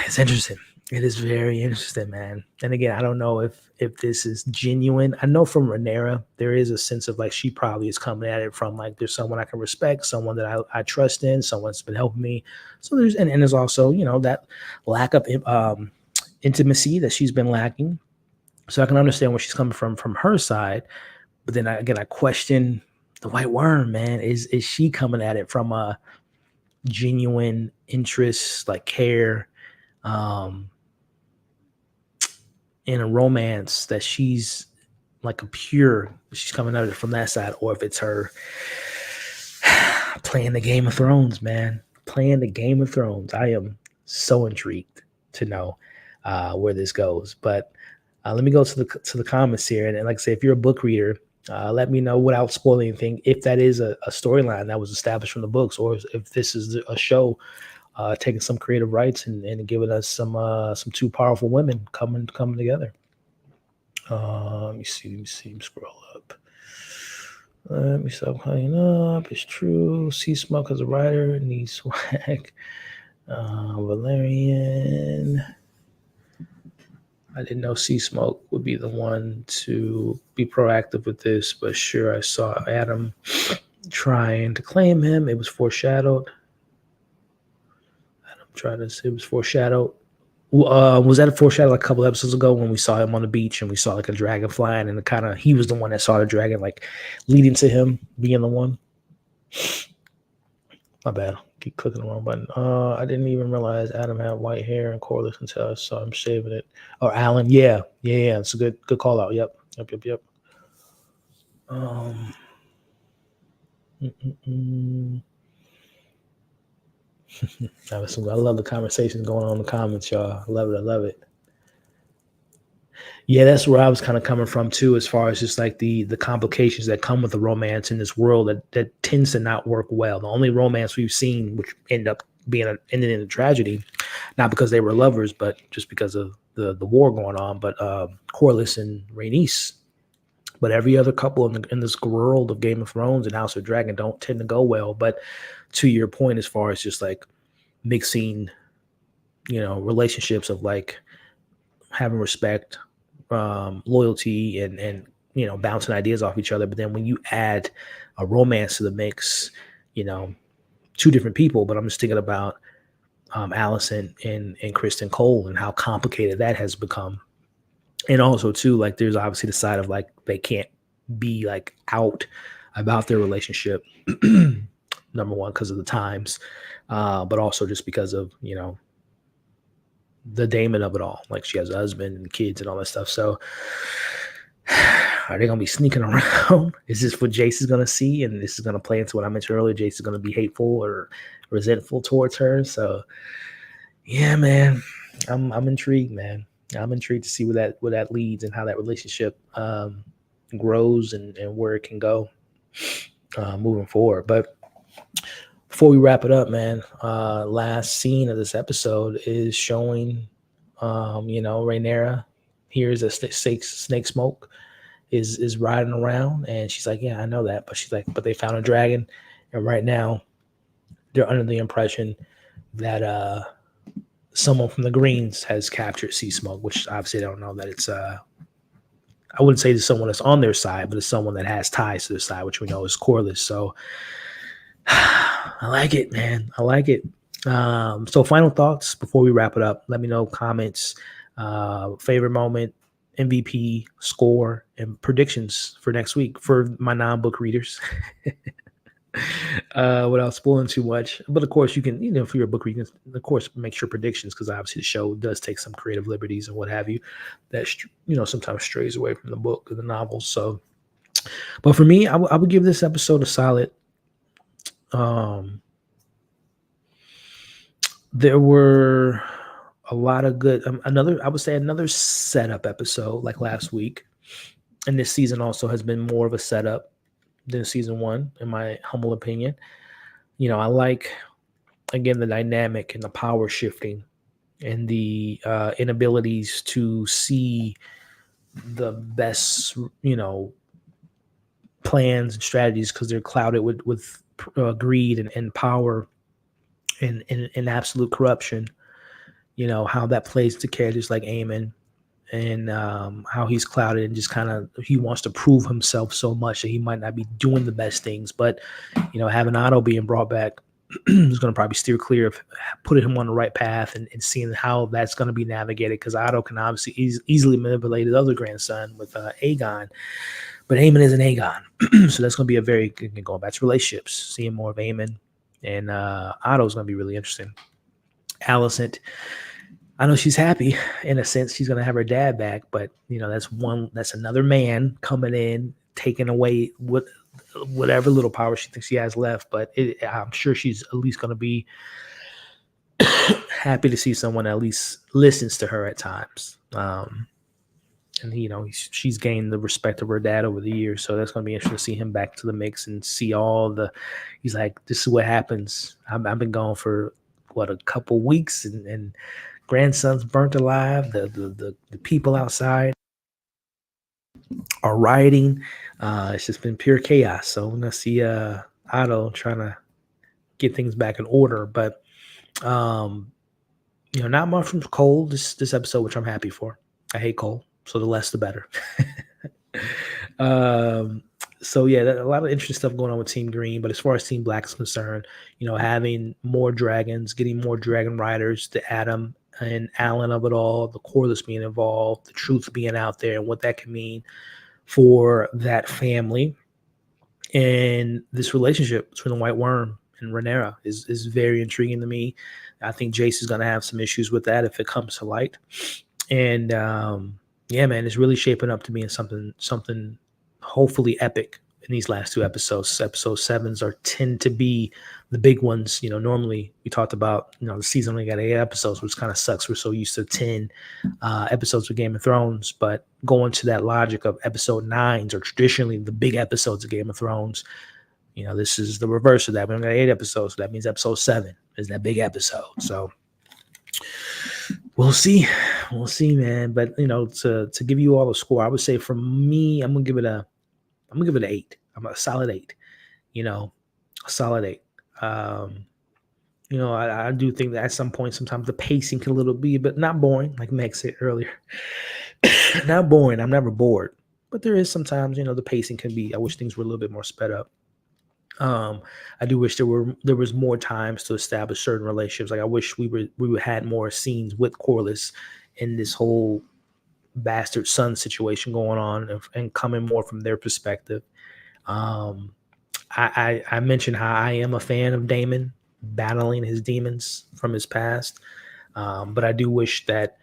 Speaker 1: it's interesting. It is very interesting, man. And again, I don't know if this is genuine. I know from Rhaenyra, there is a sense of like she probably is coming at it from like there's someone I can respect, someone that I trust in, someone that's been helping me. So there's and there's also that lack of intimacy that she's been lacking. So I can understand where she's coming from her side. But then I question the White Worm, man. Is she coming at it from a genuine interest, like care? In a romance that she's like she's coming at it from that side, or if it's her playing the Game of Thrones, man, playing the Game of Thrones. I am so intrigued to know where this goes. But let me go to the comments here, and like I say, if you're a book reader, let me know without spoiling anything if that is a storyline that was established from the books, or if this is a show taking some creative rights and giving us some two powerful women coming together. Let me see. Scroll up. Let me stop hanging up. It's true. Sea Smoke as a writer needs swag. Valerian. I didn't know Sea Smoke would be the one to be proactive with this, but sure, I saw Adam trying to claim him. It was foreshadowed. It was foreshadowed. Was that a foreshadow like a couple episodes ago when we saw him on the beach and we saw like a dragon flying and he was the one that saw the dragon like leading to him being the one? My bad. Keep clicking the wrong button. I didn't even realize Adam had white hair and cordless until I saw him shaving it. Or Alan. Yeah. It's a good call out. Yep. I love the conversations going on in the comments, y'all. I love it. Yeah, that's where I was kind of coming from too, as far as just like the complications that come with the romance in this world that tends to not work well. The only romance we've seen, which ended in a tragedy, not because they were lovers, but just because of the war going on. But Corlys and Rhaenys. But every other couple in this world of Game of Thrones and House of Dragon don't tend to go well. But to your point, as far as just like mixing, relationships of like having respect, loyalty, and bouncing ideas off each other. But then when you add a romance to the mix, two different people. But I'm just thinking about Allison and Kristen Cole and how complicated that has become. And also too, like there's obviously the side of like they can't be like out about their relationship. Number one, because of the times, but also just because of the Damon of it all. Like she has a husband and kids and all that stuff. So are they gonna be sneaking around? Is this what Jace is gonna see? And this is gonna play into what I mentioned earlier. Jace is gonna be hateful or resentful towards her. So yeah, man, I'm intrigued, man. I'm intrigued to see where that leads and how that relationship grows and where it can go moving forward. But before we wrap it up, man, last scene of this episode is showing, Rhaenyra hears a snake smoke is riding around, and she's like, "Yeah, I know that," but she's like, "But they found a dragon, and right now they're under the impression that someone from the Greens has captured Sea Smoke, which obviously they don't know that it's I wouldn't say it's someone that's on their side, but it's someone that has ties to their side, which we know is Corliss. So I like it, man. I like it. So final thoughts before we wrap it up. Let me know comments, favorite moment, MVP, score, and predictions for next week for my non-book readers. Without spoiling too much. But of course, you can, if you're a book reader, of course, make sure predictions, because obviously the show does take some creative liberties and what have you that, sometimes strays away from the book or the novels. So, but for me, I would give this episode a solid. There were a lot of good, I would say another setup episode like last week. And this season also has been more of a setup than season one, in my humble opinion. I like, again, the dynamic and the power shifting and the inabilities to see the best, plans and strategies, because they're clouded with greed and power and absolute corruption. How that plays to characters like Aemon, and how he's clouded and just kind of, he wants to prove himself so much that he might not be doing the best things. But, having Otto being brought back is going to probably steer clear of putting him on the right path, and seeing how that's going to be navigated, because Otto can obviously easily manipulate his other grandson with Aegon, but Aemon isn't Aegon. So that's going to be a very, going back to relationships, seeing more of Aemon and Otto is going to be really interesting. Alicent, I know she's happy in a sense. She's going to have her dad back, but that's another man coming in, taking away whatever little power she thinks she has left. But I'm sure she's at least going to be happy to see someone that at least listens to her at times. And she's gained the respect of her dad over the years, so that's going to be interesting to see him back to the mix and see he's like, this is what happens. I've been gone for a couple weeks, and grandson's burnt alive. The people outside are rioting. It's just been pure chaos. So we're gonna see Otto trying to get things back in order. But not much from Cole this episode, which I'm happy for. I hate Cole, so the less the better. So yeah, a lot of interesting stuff going on with Team Green. But as far as Team Black is concerned, having more dragons, getting more dragon riders, the Adam and Alan of it all, the Corliss being involved, the truth being out there, and what that can mean for that family, and this relationship between the White Worm and Rhaenyra is very intriguing to me. I think Jace is going to have some issues with that if it comes to light. And yeah, man, it's really shaping up to being something hopefully epic in these last two episodes. Episode 7s tend to be the big ones. Normally we talked about, the season only got 8 episodes, which kind of sucks. We're so used to 10 episodes of Game of Thrones, but going to that logic of episode 9s are traditionally the big episodes of Game of Thrones. This is the reverse of that. We only got 8 episodes, so that means episode 7 is that big episode. So we'll see, man. But to give you all a score, I would say for me, I'm gonna give it an 8. I'm a solid 8. A solid 8. I do think that at some point, sometimes the pacing can a little be, but not boring, like Meg said earlier. Not boring. I'm never bored, but there is sometimes, the pacing can be. I wish things were a little bit more sped up. I do wish there was more times to establish certain relationships. Like I wish we had more scenes with Corliss in this whole bastard son situation going on, and coming more from their perspective. I mentioned how I am a fan of Daemon battling his demons from his past, but I do wish that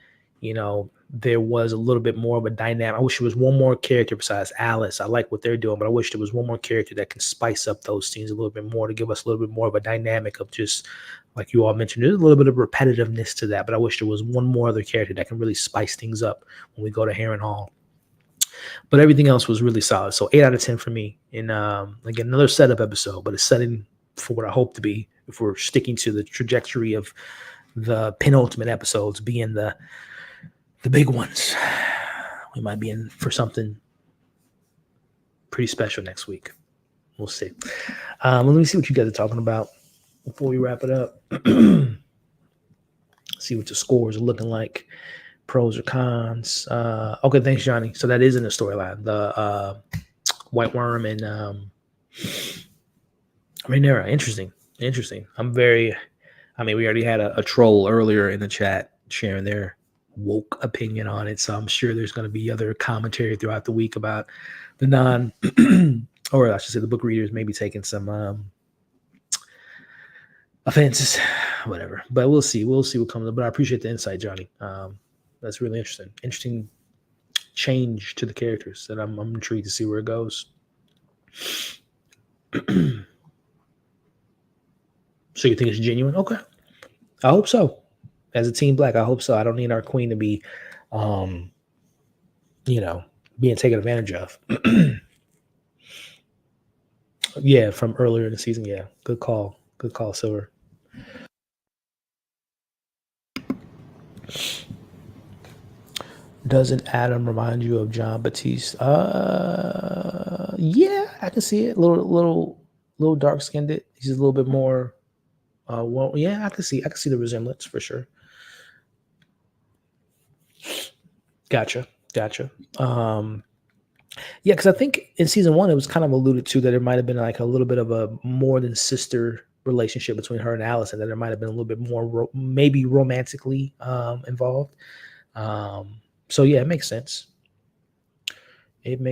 Speaker 1: there was a little bit more of a dynamic. I wish there was one more character besides Alice. I like what they're doing, but I wish there was one more character that can spice up those scenes a little bit more, to give us a little bit more of a dynamic of, just like you all mentioned, there's a little bit of repetitiveness to that, but I wish there was one more other character that can really spice things up when we go to Harrenhal. But everything else was really solid. So 8 out of 10 for me. And again, another setup episode, but it's setting for what I hope to be if we're sticking to the trajectory of the penultimate episodes being the big ones, we might be in for something pretty special next week. We'll see. Let me see what you guys are talking about before we wrap it up. See what the scores are looking like. Pros or cons. Okay, thanks, Johnny. So that is in the storyline. The White Worm and Rhaenyra. Interesting. We already had a troll earlier in the chat sharing their woke opinion on it. So I'm sure there's going to be other commentary throughout the week about the or I should say the book readers maybe taking some offenses, whatever. But we'll see. We'll see what comes up. But I appreciate the insight, Johnny. That's really interesting. Interesting change to the characters that I'm intrigued to see where it goes. So you think it's genuine? Okay. I hope so. As a Team Black, I hope so. I don't need our queen to be, being taken advantage of. Yeah, from earlier in the season. Yeah, good call. Good call, Silver. Doesn't Adam remind you of John Batiste? Yeah, I can see it. Little dark skinned. He's a little bit more. Yeah, I can see the resemblance for sure. Gotcha. Yeah, because I think in season 1 it was kind of alluded to that there might have been like a little bit of a more than sister relationship between her and Allison. That there might have been a little bit more maybe romantically involved. So yeah, it makes sense. And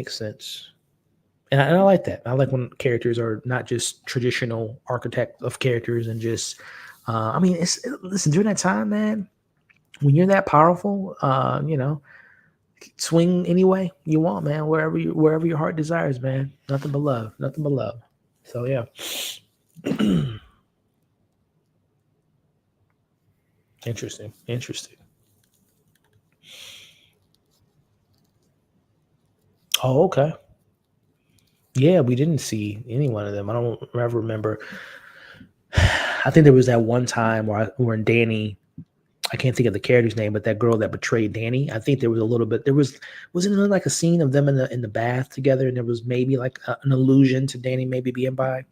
Speaker 1: I like that. I like when characters are not just traditional architect of characters and just, listen, during that time, man, when you're that powerful, swing any way you want, man, wherever your heart desires, man. Nothing but love. So yeah. Interesting. Oh, okay. Yeah, we didn't see any one of them. I don't ever remember. I think there was that one time where Danny, I can't think of the character's name, but that girl that betrayed Danny. I think there was a little bit. Wasn't there like a scene of them in the bath together, and there was maybe like an allusion to Danny maybe being by.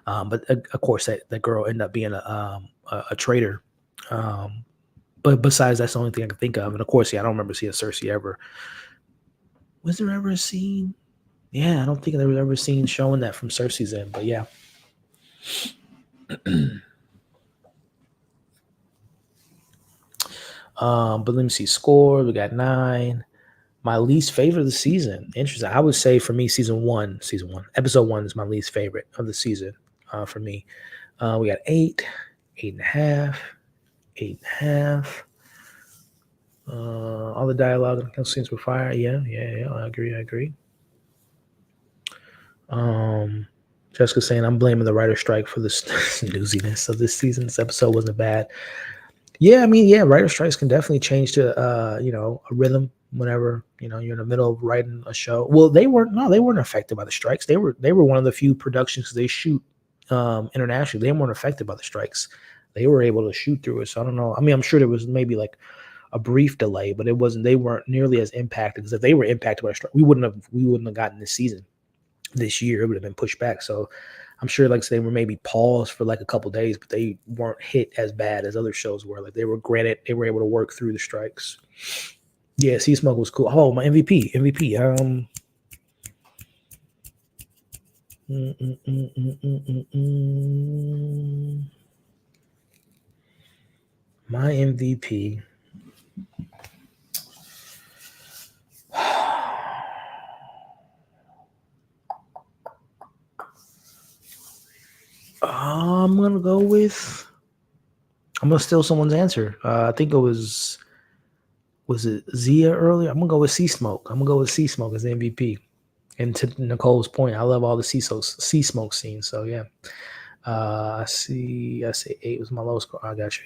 Speaker 1: But of course, that girl ended up being a traitor. But besides, that's the only thing I can think of. And of course, yeah, I don't remember seeing Cersei ever. Was there ever a scene? Yeah, I don't think there was ever a scene showing that from Cersei's end. But yeah. But let me see. Score. We got 9. My least favorite of the season. Interesting. I would say for me, season one, episode 1 is my least favorite of the season. For me, we got 8, 8.5, 8.5. All the dialogue and scenes were fire. Yeah. I agree. Jessica saying I'm blaming the writer strike for the newsiness of this season. This episode wasn't bad. Yeah, writer strikes can definitely change to a rhythm whenever you're in the middle of writing a show. Well, they weren't affected by the strikes. They were one of the few productions they shoot internationally. They weren't affected by the strikes. They were able to shoot through it. So I don't know. I'm sure there was maybe like a brief delay, but they weren't nearly as impacted, because if they were impacted by a strike, we wouldn't have gotten this season this year. It would have been pushed back. So I'm sure, like, they were maybe paused for like a couple days, but they weren't hit as bad as other shows were. Like, they were able to work through the strikes. Yeah, Sea Smoke was cool. Oh, my MVP. My MVP. I'm gonna steal someone's answer. I think it was it Zia earlier? I'm gonna go with Sea Smoke. I'm gonna go with Sea Smoke as MVP. And to Nicole's point, I love all the sea smoke scenes. So yeah. I say 8 was my lowest score. I got you.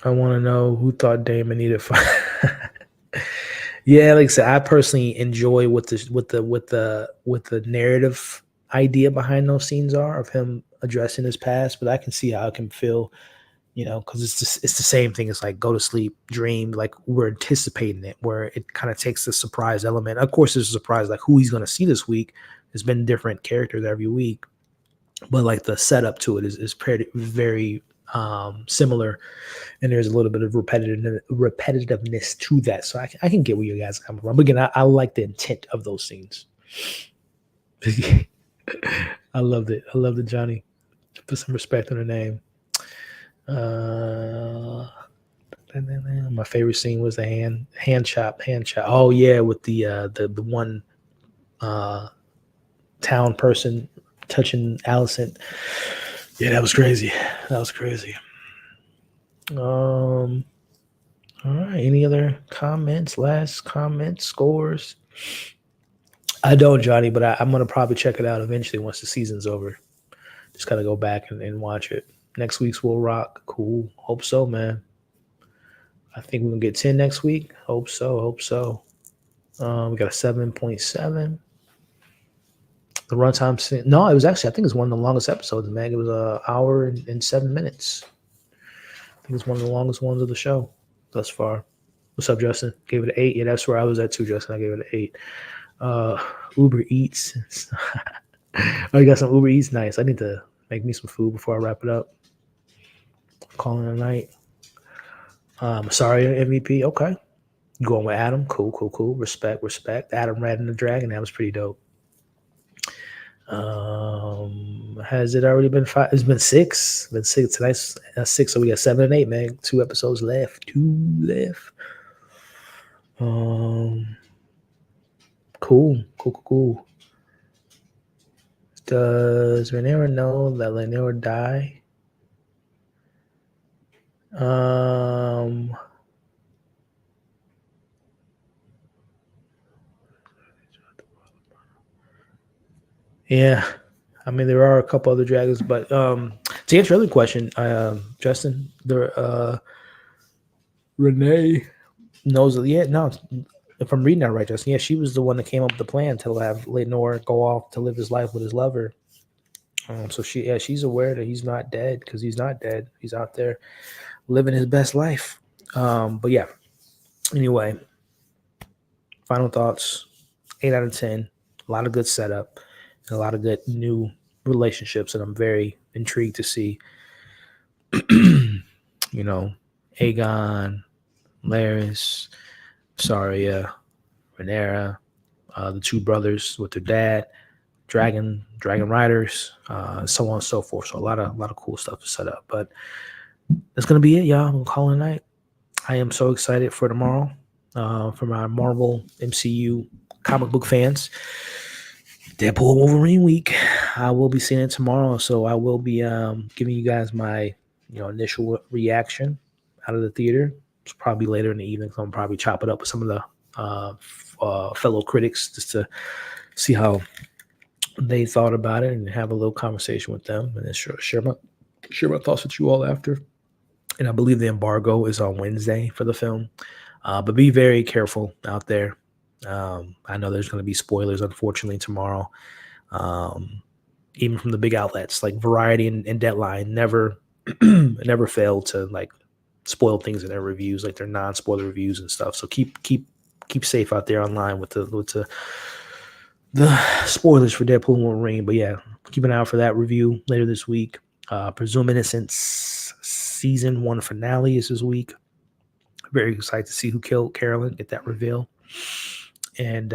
Speaker 1: I want to know who thought Damon needed 5. Yeah, like I said, I personally enjoy what the narrative idea behind those scenes are of him addressing his past, but I can see how it can feel, because it's the same thing. It's like go to sleep, dream, like we're anticipating it, where it kind of takes the surprise element. Of course, there's a surprise, like who he's going to see this week. There's been different characters every week, but like the setup to it is pretty very similar, and there's a little bit of repetitiveness to that. So I can get where you guys are coming from. But again, I like the intent of those scenes. I loved it. I loved it, Johnny. Put some respect on her name. My favorite scene was the hand chop. Oh yeah, with the one town person touching Allison. Yeah, that was crazy. That was crazy. All right. Any other comments? Last comments, scores? I don't, Johnny, but I'm gonna probably check it out eventually once the season's over. Just gotta go back and watch it. Next week's will rock. Cool. Hope so, man. I think we're gonna get 10 next week. Hope so. Hope so. We got a 7.7. The runtime. No, it was actually. I think it's one of the longest episodes, man. It was an hour and 7 minutes. I think it's one of the longest ones of the show thus far. What's up, Justin? Gave it an 8. Yeah, that's where I was at too, Justin. I gave it an 8. Uber Eats. Oh, you got some Uber Eats? Nice. I need to make me some food before I wrap it up. Calling it a night. Sorry, MVP. Okay. Going with Adam. Cool. Respect. Adam Rat and the Dragon. That was pretty dope. Has it already been 5? It's been 6. Tonight's 6, so we got 7 and 8, man. 2 episodes left. 2 left. Cool. Does Rhaenyra know that Rhaenyra die? Yeah. I mean, there are a couple other dragons, but to answer your other question, Justin, Renee knows. Yeah, no, if I'm reading that right, Justin, yeah, she was the one that came up with the plan to have Lenore go off to live his life with his lover. So she's aware that he's not dead, because he's not dead. He's out there living his best life. But yeah. Anyway, final thoughts. 8 out of 10. A lot of good setup and a lot of good new relationships, and I'm very intrigued to see, Aegon, Larys, Saria, Rhaenyra, the 2 brothers with their dad, dragon riders, so on and so forth. So a lot of cool stuff to set up. But that's gonna be it, y'all. I'm calling it a night. I am so excited for tomorrow, for my Marvel MCU comic book fans. Deadpool Wolverine week. I will be seeing it tomorrow, so I will be giving you guys my initial reaction out of the theater. It's probably later in the evening, so I'm probably chop it up with some of the fellow critics just to see how they thought about it and have a little conversation with them, and then share my thoughts with you all after. And I believe the embargo is on Wednesday for the film, but be very careful out there. I know there's going to be spoilers, unfortunately, tomorrow. Even from the big outlets like Variety and Deadline, never fail to like spoil things in their reviews, like their non-spoiler reviews and stuff. So keep safe out there online with the spoilers for Deadpool and Wolverine. But yeah, keep an eye out for that review later this week. Presume Innocence season 1 finale is this week. Very excited to see who killed Carolyn, get that reveal. And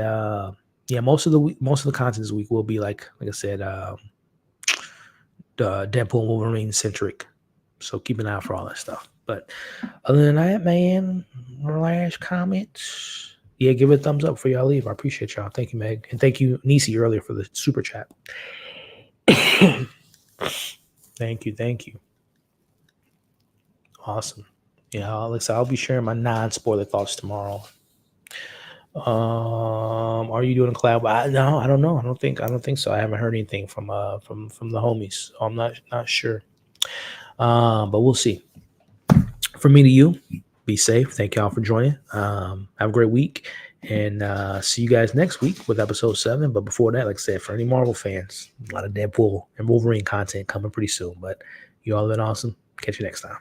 Speaker 1: most of the content this week will be like I said, Deadpool and Wolverine centric. So keep an eye out for all that stuff. But other than that, man, last comments. Yeah, give it a thumbs up for y'all leave. I appreciate y'all. Thank you, Meg. And thank you, Nisi, earlier for the super chat. Thank you. Awesome. Yeah, Alex, I'll be sharing my non-spoiler thoughts tomorrow. Are you doing a collab? No, I don't know. I don't think so. I haven't heard anything from the homies. So I'm not sure. But we'll see. From me to you, be safe. Thank y'all for joining. Have a great week, And see you guys next week with episode 7. But before that, like I said, for any Marvel fans, a lot of Deadpool and Wolverine content coming pretty soon. But you all have been awesome. Catch you next time.